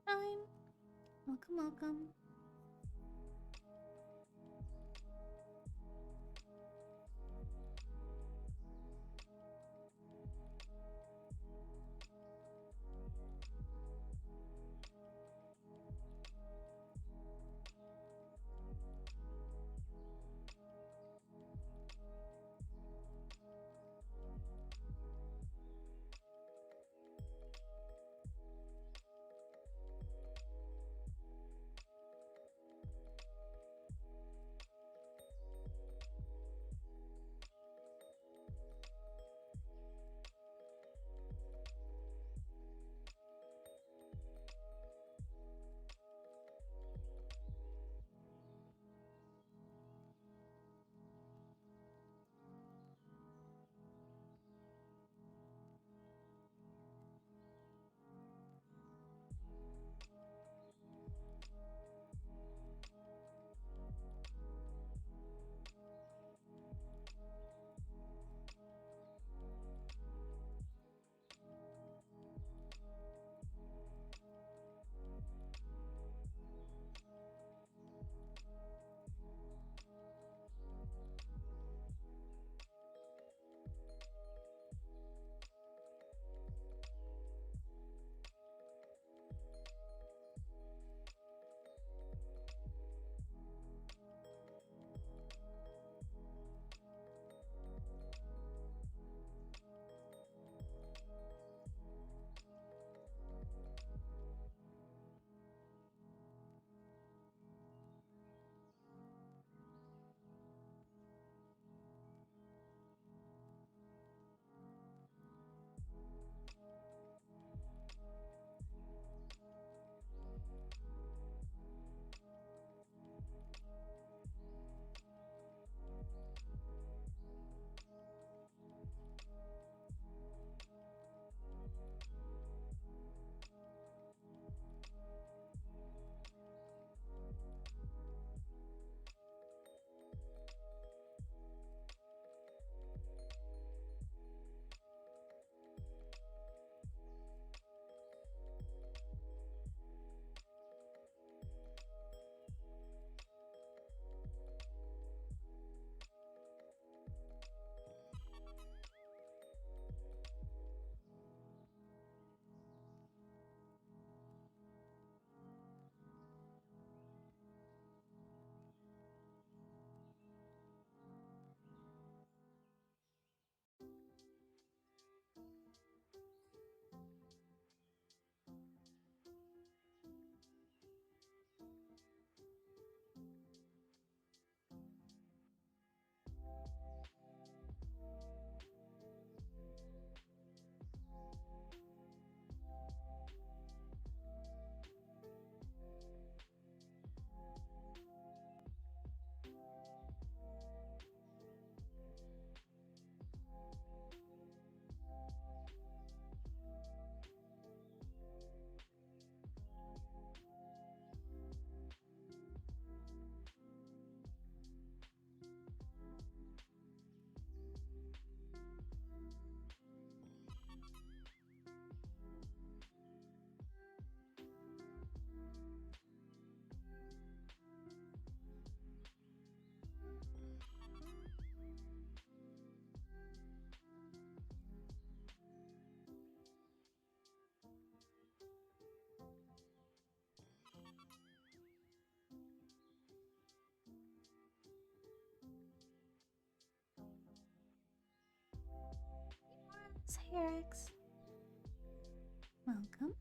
Speaker 1: Fine. Welcome, welcome. Doodles. Hey, Eric's. Welcome.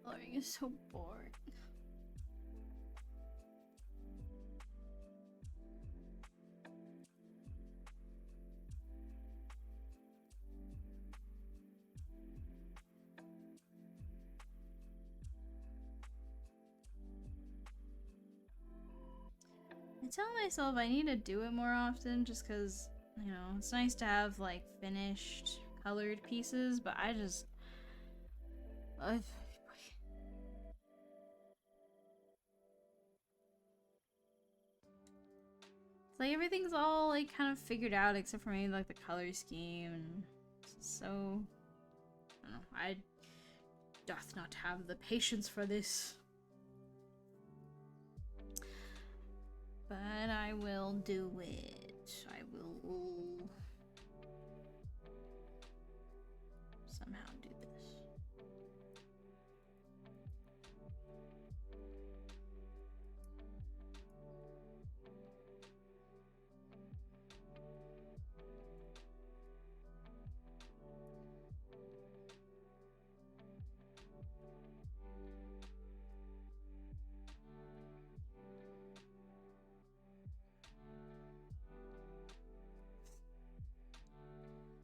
Speaker 1: Coloring is so boring. I tell myself I need to do it more often just because, you know, it's nice to have like finished colored pieces, but I just... It's like everything's all like kind of figured out except for maybe like the color scheme, and so I don't know. I doth not have the patience for this. But I will do it. I will somehow do this.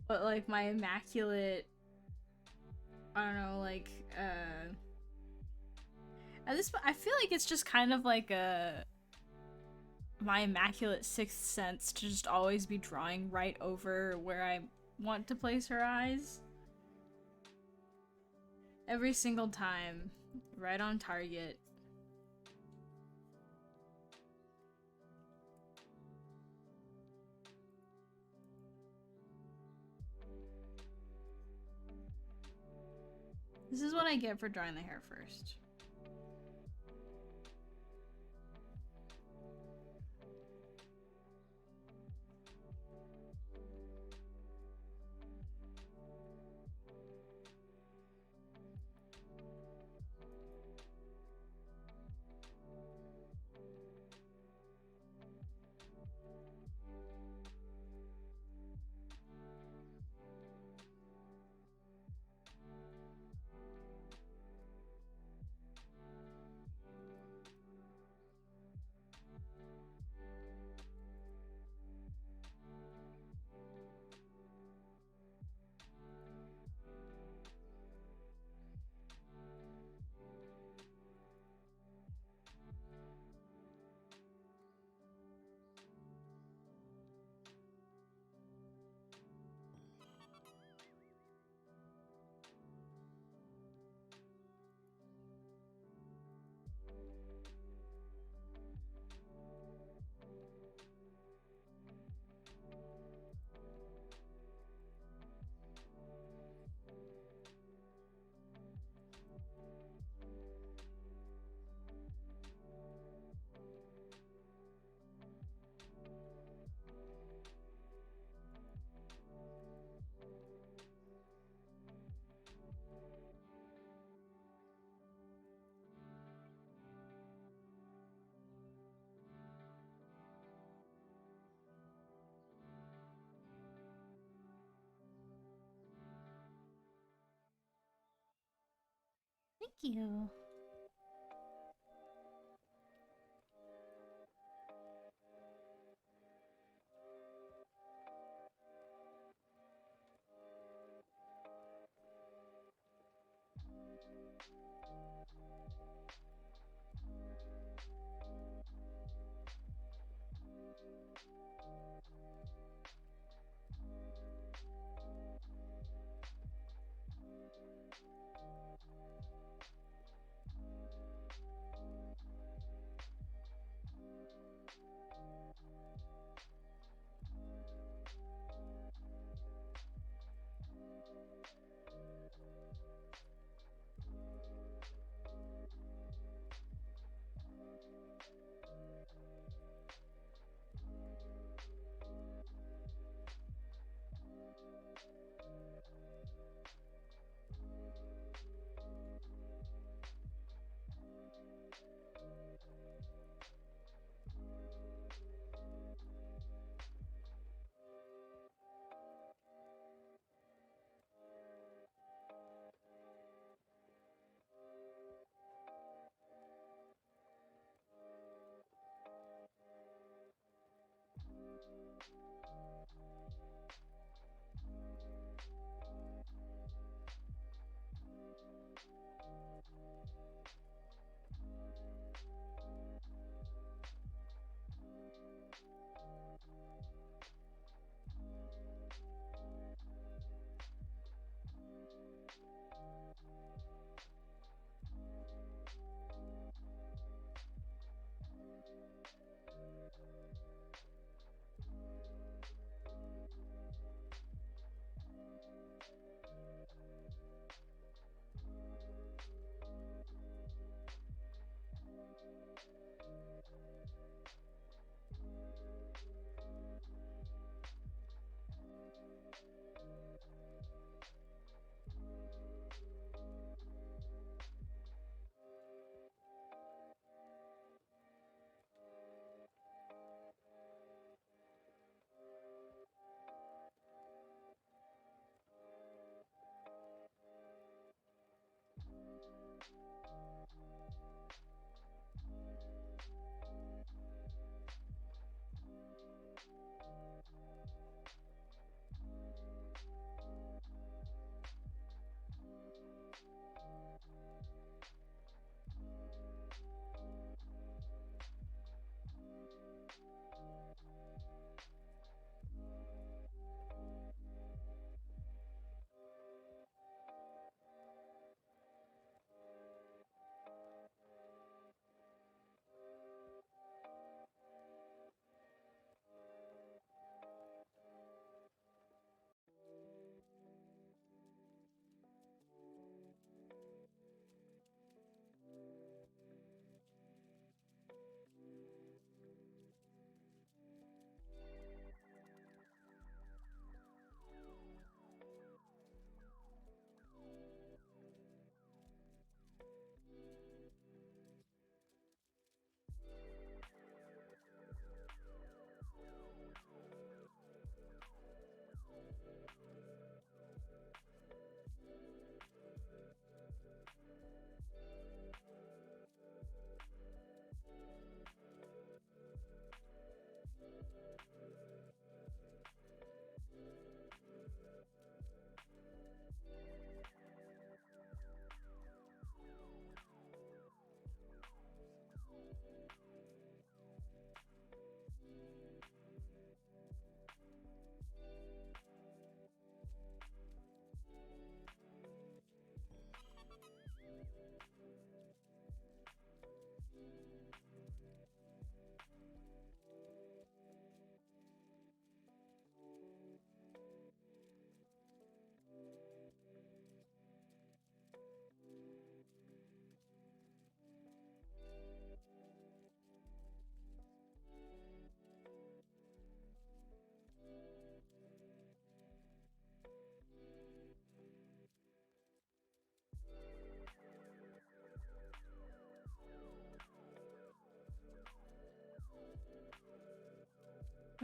Speaker 1: But like my immaculate, I don't know, like at this point I feel like it's just kind of like my immaculate sixth sense to just always be drawing right over where I want to place her eyes. Every single time, right on target. This is what I get for drawing the hair first. Thank you.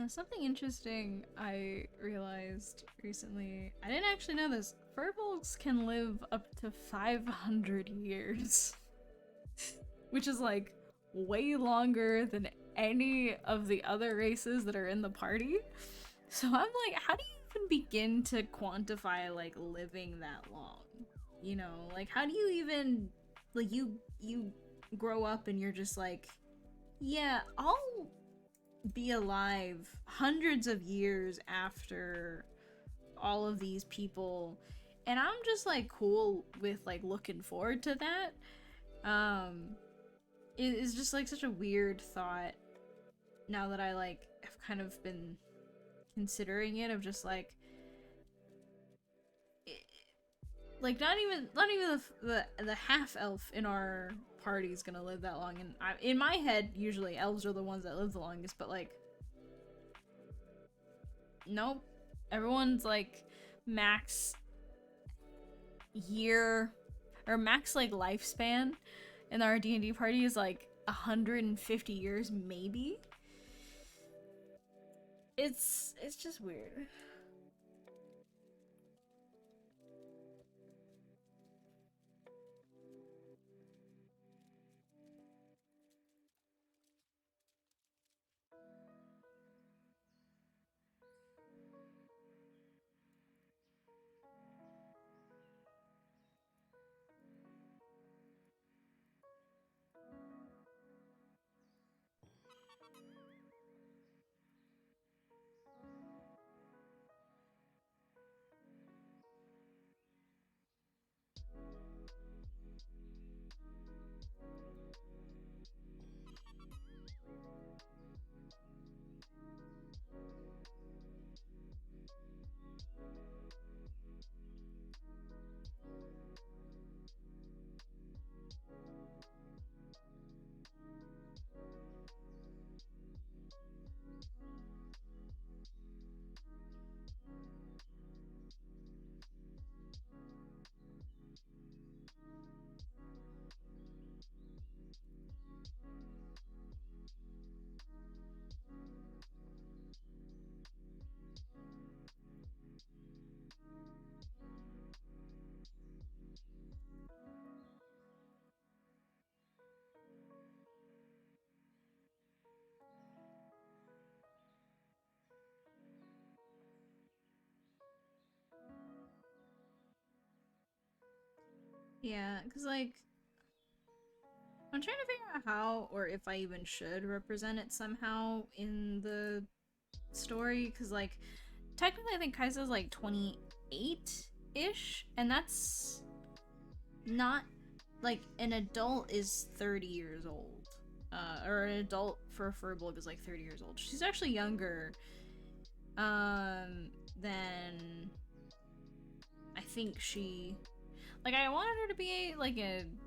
Speaker 1: Something interesting I realized recently. I didn't actually know this. Furbolgs can live up to 500 years. Which is like way longer than any of the other races that are in the party. So I'm like, how do you even begin to quantify like living that long? You know, like how do you even like you grow up and you're just like, yeah, I'll be alive hundreds of years after all of these people, and I'm just like cool with like looking forward to that. It is just like such a weird thought now that I like have kind of been considering it, of just like like not even the half elf in our party is gonna live that long, and in my head usually elves are the ones that live the longest, but like nope, everyone's like max year or max like lifespan in our D&D party is like 150 years maybe. It's just weird. Yeah, because like I'm trying to figure out how or if I even should represent it somehow in the story, because like technically I think Kaisa's like 28-ish, and that's not like an adult is 30 years old. Or an adult for a Furbolg is like 30 years old. She's actually younger than I think she like I wanted her to be like in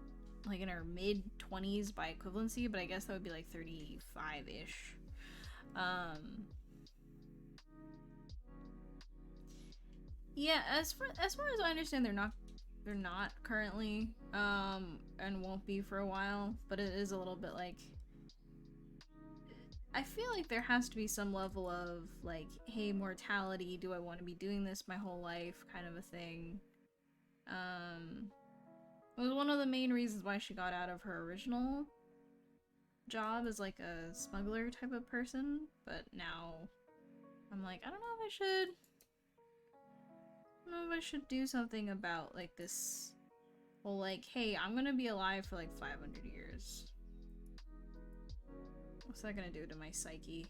Speaker 1: her mid 20s by equivalency, but I guess that would be like 35-ish. Yeah, as I understand, they're not currently and won't be for a while, but it is a little bit like I feel like there has to be some level of like, hey, mortality, do I want to be doing this my whole life kind of a thing. It was one of the main reasons why she got out of her original job as like a smuggler type of person, but now I'm like, I don't know if I should do something about like this whole like, hey, I'm gonna be alive for like 500 years. What's that gonna do to my psyche?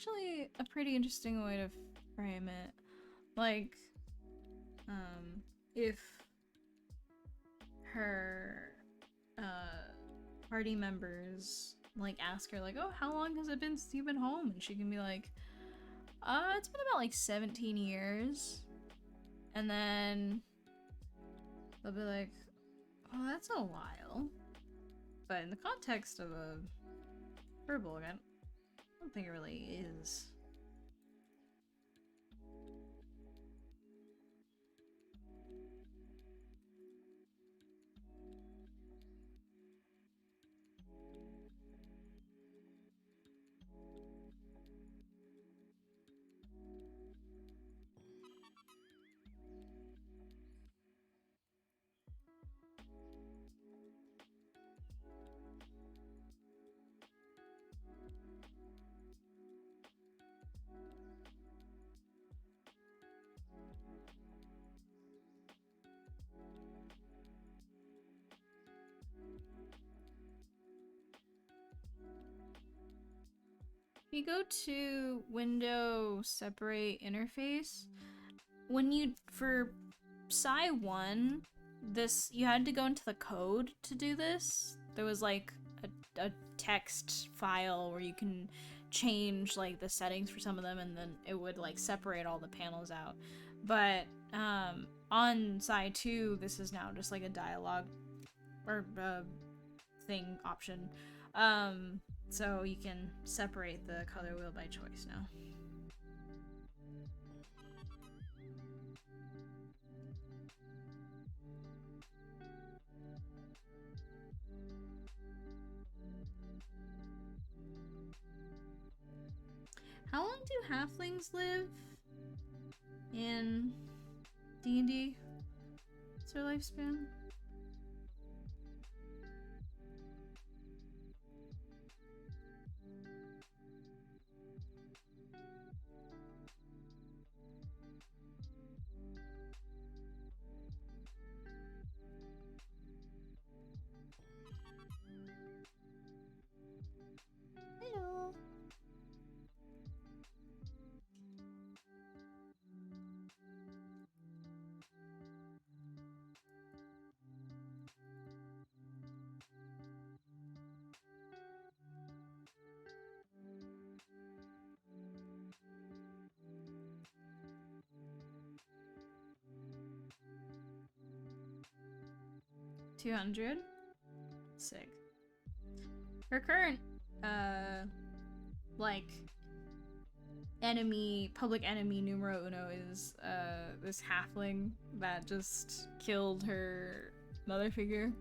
Speaker 1: actually a pretty interesting way to frame it. Like, if her party members like ask her like, oh, how long has it been since you've been home? And she can be like, it's been about like 17 years. And then they'll be like, oh, that's a while. But in the context of a verbal event, I don't think it really is. If you go to Window Separate Interface, when you, for Psy 1, you had to go into the code to do this. There was like a text file where you can change like the settings for some of them, and then it would like separate all the panels out. But on Psy 2, this is now just like a dialogue or thing option. So you can separate the color wheel by choice now. How long do halflings live in D&D? What's their lifespan? Hello. $200. Sick. Her current, like, public enemy numero uno is, this halfling that just killed her mother figure.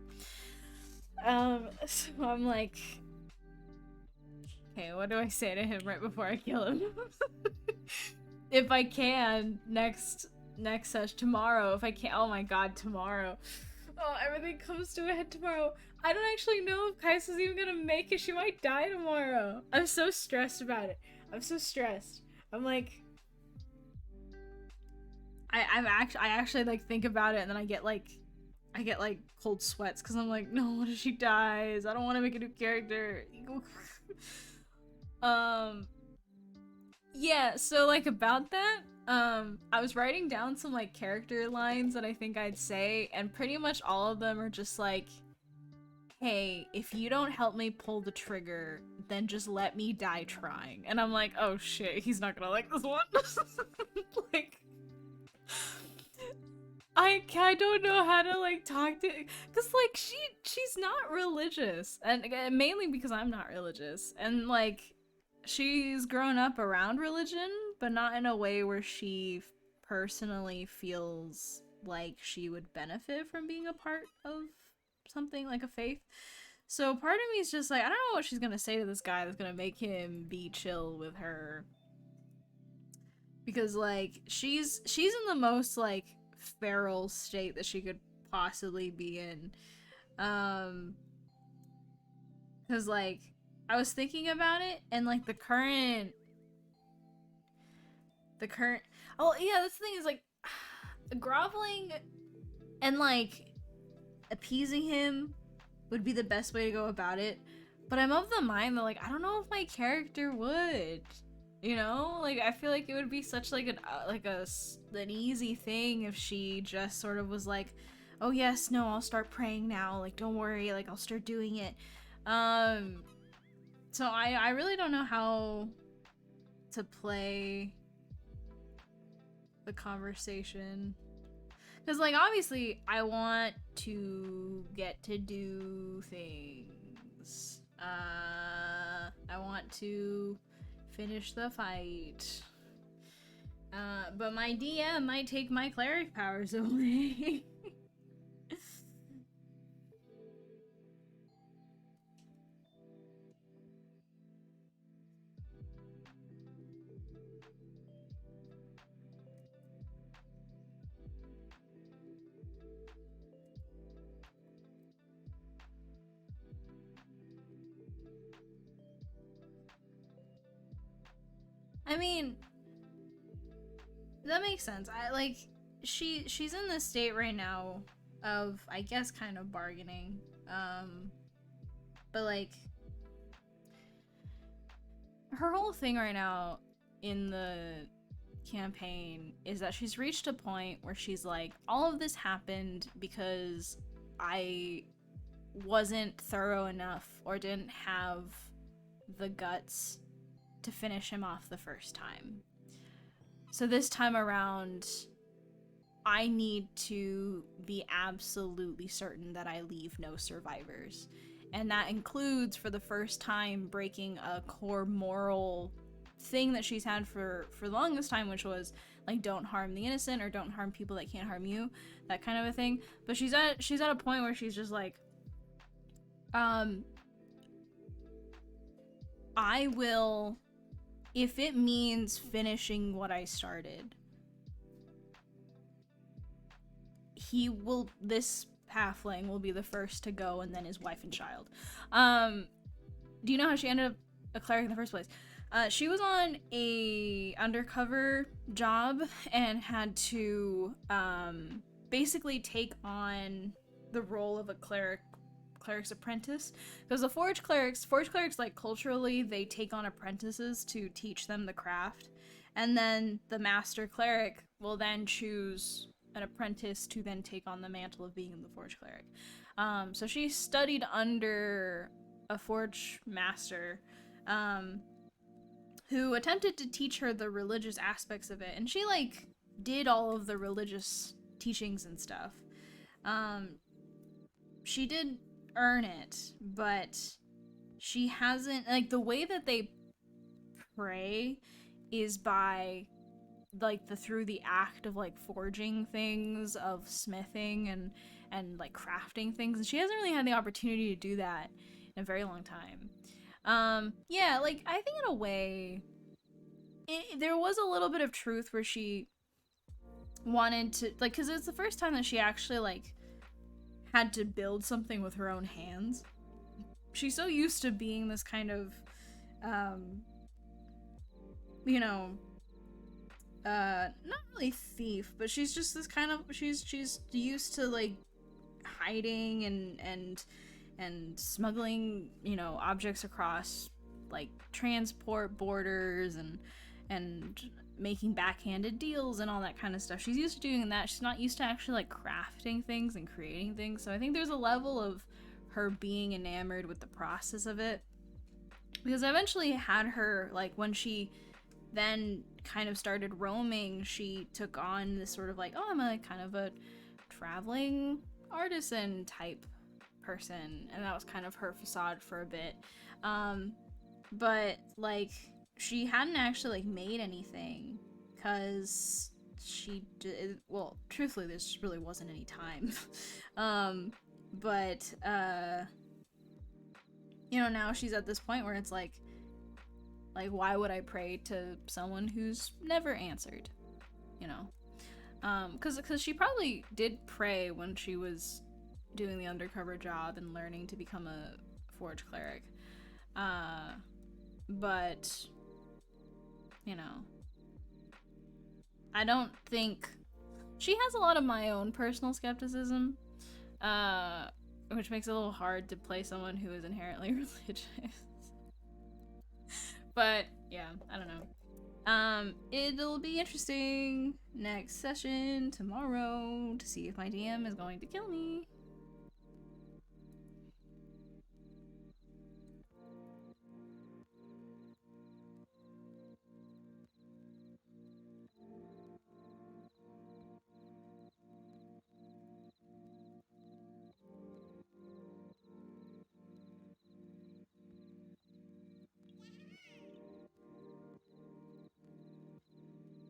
Speaker 1: So I'm like, okay, what do I say to him right before I kill him? If I can, next session, tomorrow, if I can, oh my god, tomorrow. Oh, everything comes to a head tomorrow. I don't actually know if Kaisa's even gonna make it. She might die tomorrow. I'm so stressed about it. I'm so stressed. I'm like, I actually like think about it, and then I get like cold sweats because I'm like, no, what if she dies? I don't want to make a new character. Yeah, so like about that, I was writing down some like character lines that I think I'd say, and pretty much all of them are just like, hey, if you don't help me pull the trigger, then just let me die trying. And I'm like, oh shit, he's not gonna like this one. Like, I don't know how to like talk to, cause like she's not religious, and mainly because I'm not religious, and like she's grown up around religion, but not in a way where she personally feels like she would benefit from being a part of something like a faith. So part of me is just like, I don't know what she's gonna say to this guy that's gonna make him be chill with her, because like she's in the most like feral state that she could possibly be in, because like I was thinking about it, and like the current oh yeah, this thing is like groveling and like appeasing him would be the best way to go about it, but I'm of the mind that like I don't know if my character would. You know, like I feel like it would be such like an easy thing if she just sort of was like, "Oh yes, no, I'll start praying now. Like don't worry, like I'll start doing it." Um so I really don't know how to play the conversation. Cuz like obviously I want to get to do things. I want to finish the fight. But my DM might take my cleric powers away. I mean, that makes sense. I like she's in this state right now of I guess kind of bargaining. But like her whole thing right now in the campaign is that she's reached a point where she's like, all of this happened because I wasn't thorough enough or didn't have the guts to finish him off the first time. So this time around, I need to be absolutely certain that I leave no survivors. And that includes, for the first time, breaking a core moral thing that she's had for the longest time, which was like don't harm the innocent or don't harm people that can't harm you, that kind of a thing. But she's at a point where she's just like, I will, if it means finishing what I started, this halfling will be the first to go, and then his wife and child. Do you know how she ended up a cleric in the first place? She was on a undercover job and had to basically take on the role of a cleric's apprentice, because the forge clerics like culturally they take on apprentices to teach them the craft, and then the master cleric will then choose an apprentice to then take on the mantle of being the forge cleric. So she studied under a forge master who attempted to teach her the religious aspects of it, and she like did all of the religious teachings and stuff. She did earn it, but she hasn't, like, the way that they pray is by like through the act of like forging things, of smithing and like crafting things, and she hasn't really had the opportunity to do that in a very long time. Yeah, like I think in a way there was a little bit of truth where she wanted to, like, because it's the first time that she actually like had to build something with her own hands. She's so used to being this kind of you know, not really thief, but she's just this kind of, she's used to like hiding and smuggling, you know, objects across like transport borders and making backhanded deals and all that kind of stuff. She's used to doing that. She's not used to actually like crafting things and creating things. So I think there's a level of her being enamored with the process of it, because I eventually had her, like, when she then kind of started roaming, she took on this sort of like, oh, I'm a kind of a traveling artisan type person, and that was kind of her facade for a bit. But like she hadn't actually like made anything because she did, well, truthfully there just really wasn't any time. But you know, now she's at this point where it's like why would I pray to someone who's never answered, you know? Because she probably did pray when she was doing the undercover job and learning to become a forge cleric. But, you know, I don't think... She has a lot of my own personal skepticism, which makes it a little hard to play someone who is inherently religious. But, yeah, I don't know. It'll be interesting next session tomorrow to see if my DM is going to kill me.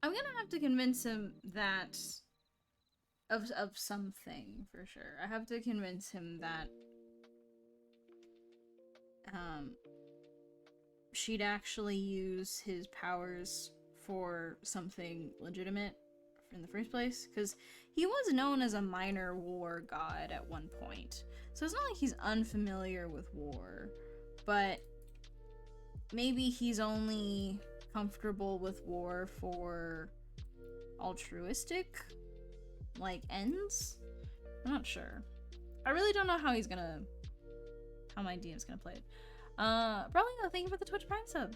Speaker 1: I'm gonna have to convince him that of something for sure. I have to convince him that she'd actually use his powers for something legitimate in the first place, because he was known as a minor war god at one point. So it's not like he's unfamiliar with war, but maybe he's only comfortable with war for altruistic, like, ends? I'm not sure. I really don't know how my DM's gonna play it. Probably no, thank you for the Twitch Prime sub.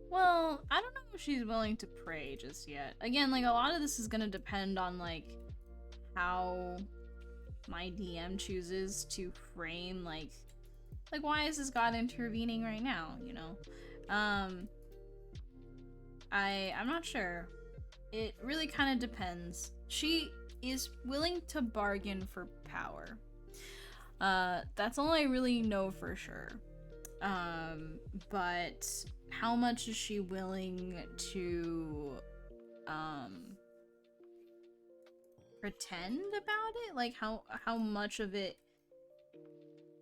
Speaker 1: Well, I don't know if she's willing to pray just yet. Again, like, a lot of this is gonna depend on, like, how my DM chooses to frame, like, why is this god intervening right now, you know? I'm not sure. It really kind of depends. She is willing to bargain for power. That's all I really know for sure. But how much is she willing to, pretend about it? Like, how much of it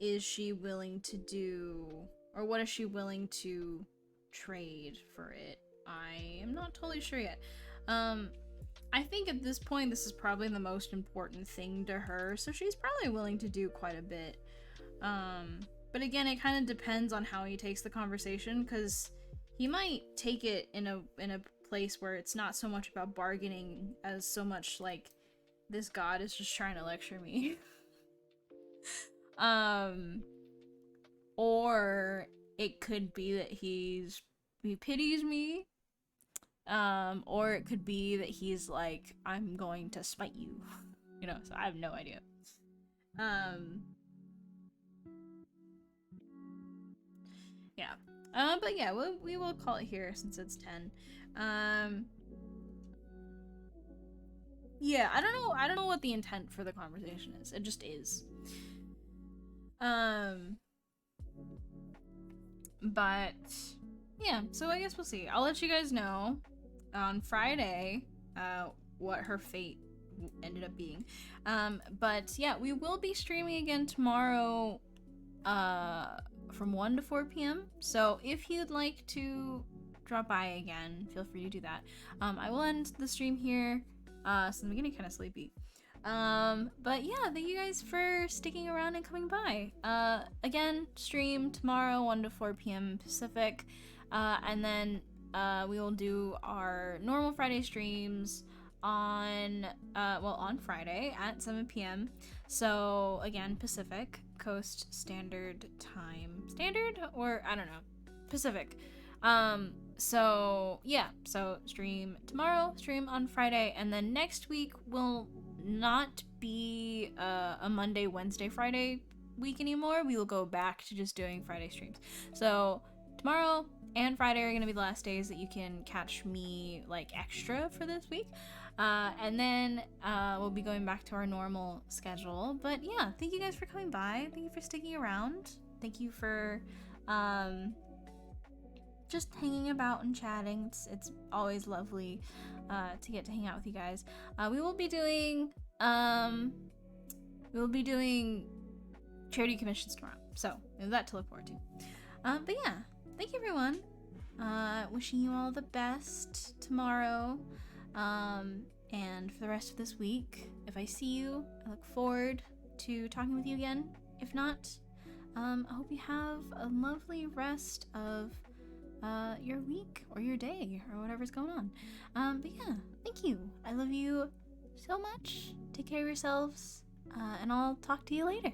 Speaker 1: is she willing to do, or what is she willing to trade for it? I am not totally sure yet. I think at this point this is probably the most important thing to her, so she's probably willing to do quite a bit. But again, it kind of depends on how he takes the conversation, because he might take it in a place where it's not so much about bargaining as so much like, this god is just trying to lecture me. Or it could be that he pities me. Or it could be that he's like, I'm going to spite you. You know, so I have no idea. Yeah. But yeah, we will call it here since it's 10. Yeah, I don't know what the intent for the conversation is. It just is. But yeah, so I guess we'll see. I'll let you guys know on Friday what her fate ended up being. But yeah, we will be streaming again tomorrow from 1 to 4 p.m. So if you'd like to drop by again, feel free to do that. I will end the stream here. So I'm getting kind of sleepy. But yeah, thank you guys for sticking around and coming by. Again, stream tomorrow 1 to 4 p.m. Pacific. And then we will do our normal Friday streams on Friday at 7 p.m. So again, Pacific Coast Standard Time. Standard? Or I don't know. Pacific. So yeah, so stream tomorrow, stream on Friday, and then next week we'll not be a Monday, Wednesday, Friday week anymore. We will go back to just doing Friday streams. So tomorrow and Friday are gonna be the last days that you can catch me like extra for this week. And then we'll be going back to our normal schedule. But yeah, thank you guys for coming by. Thank you for sticking around. Thank you for just hanging about and chatting. It's always lovely to get to hang out with you guys. We will be doing charity commissions tomorrow, so we have that to look forward to. But yeah, thank you everyone. Wishing you all the best tomorrow, and for the rest of this week. If I see you, I look forward to talking with you again. If not, I hope you have a lovely rest of your week or your day or whatever's going on. But yeah, thank you. I love you so much. Take care of yourselves, and I'll talk to you later.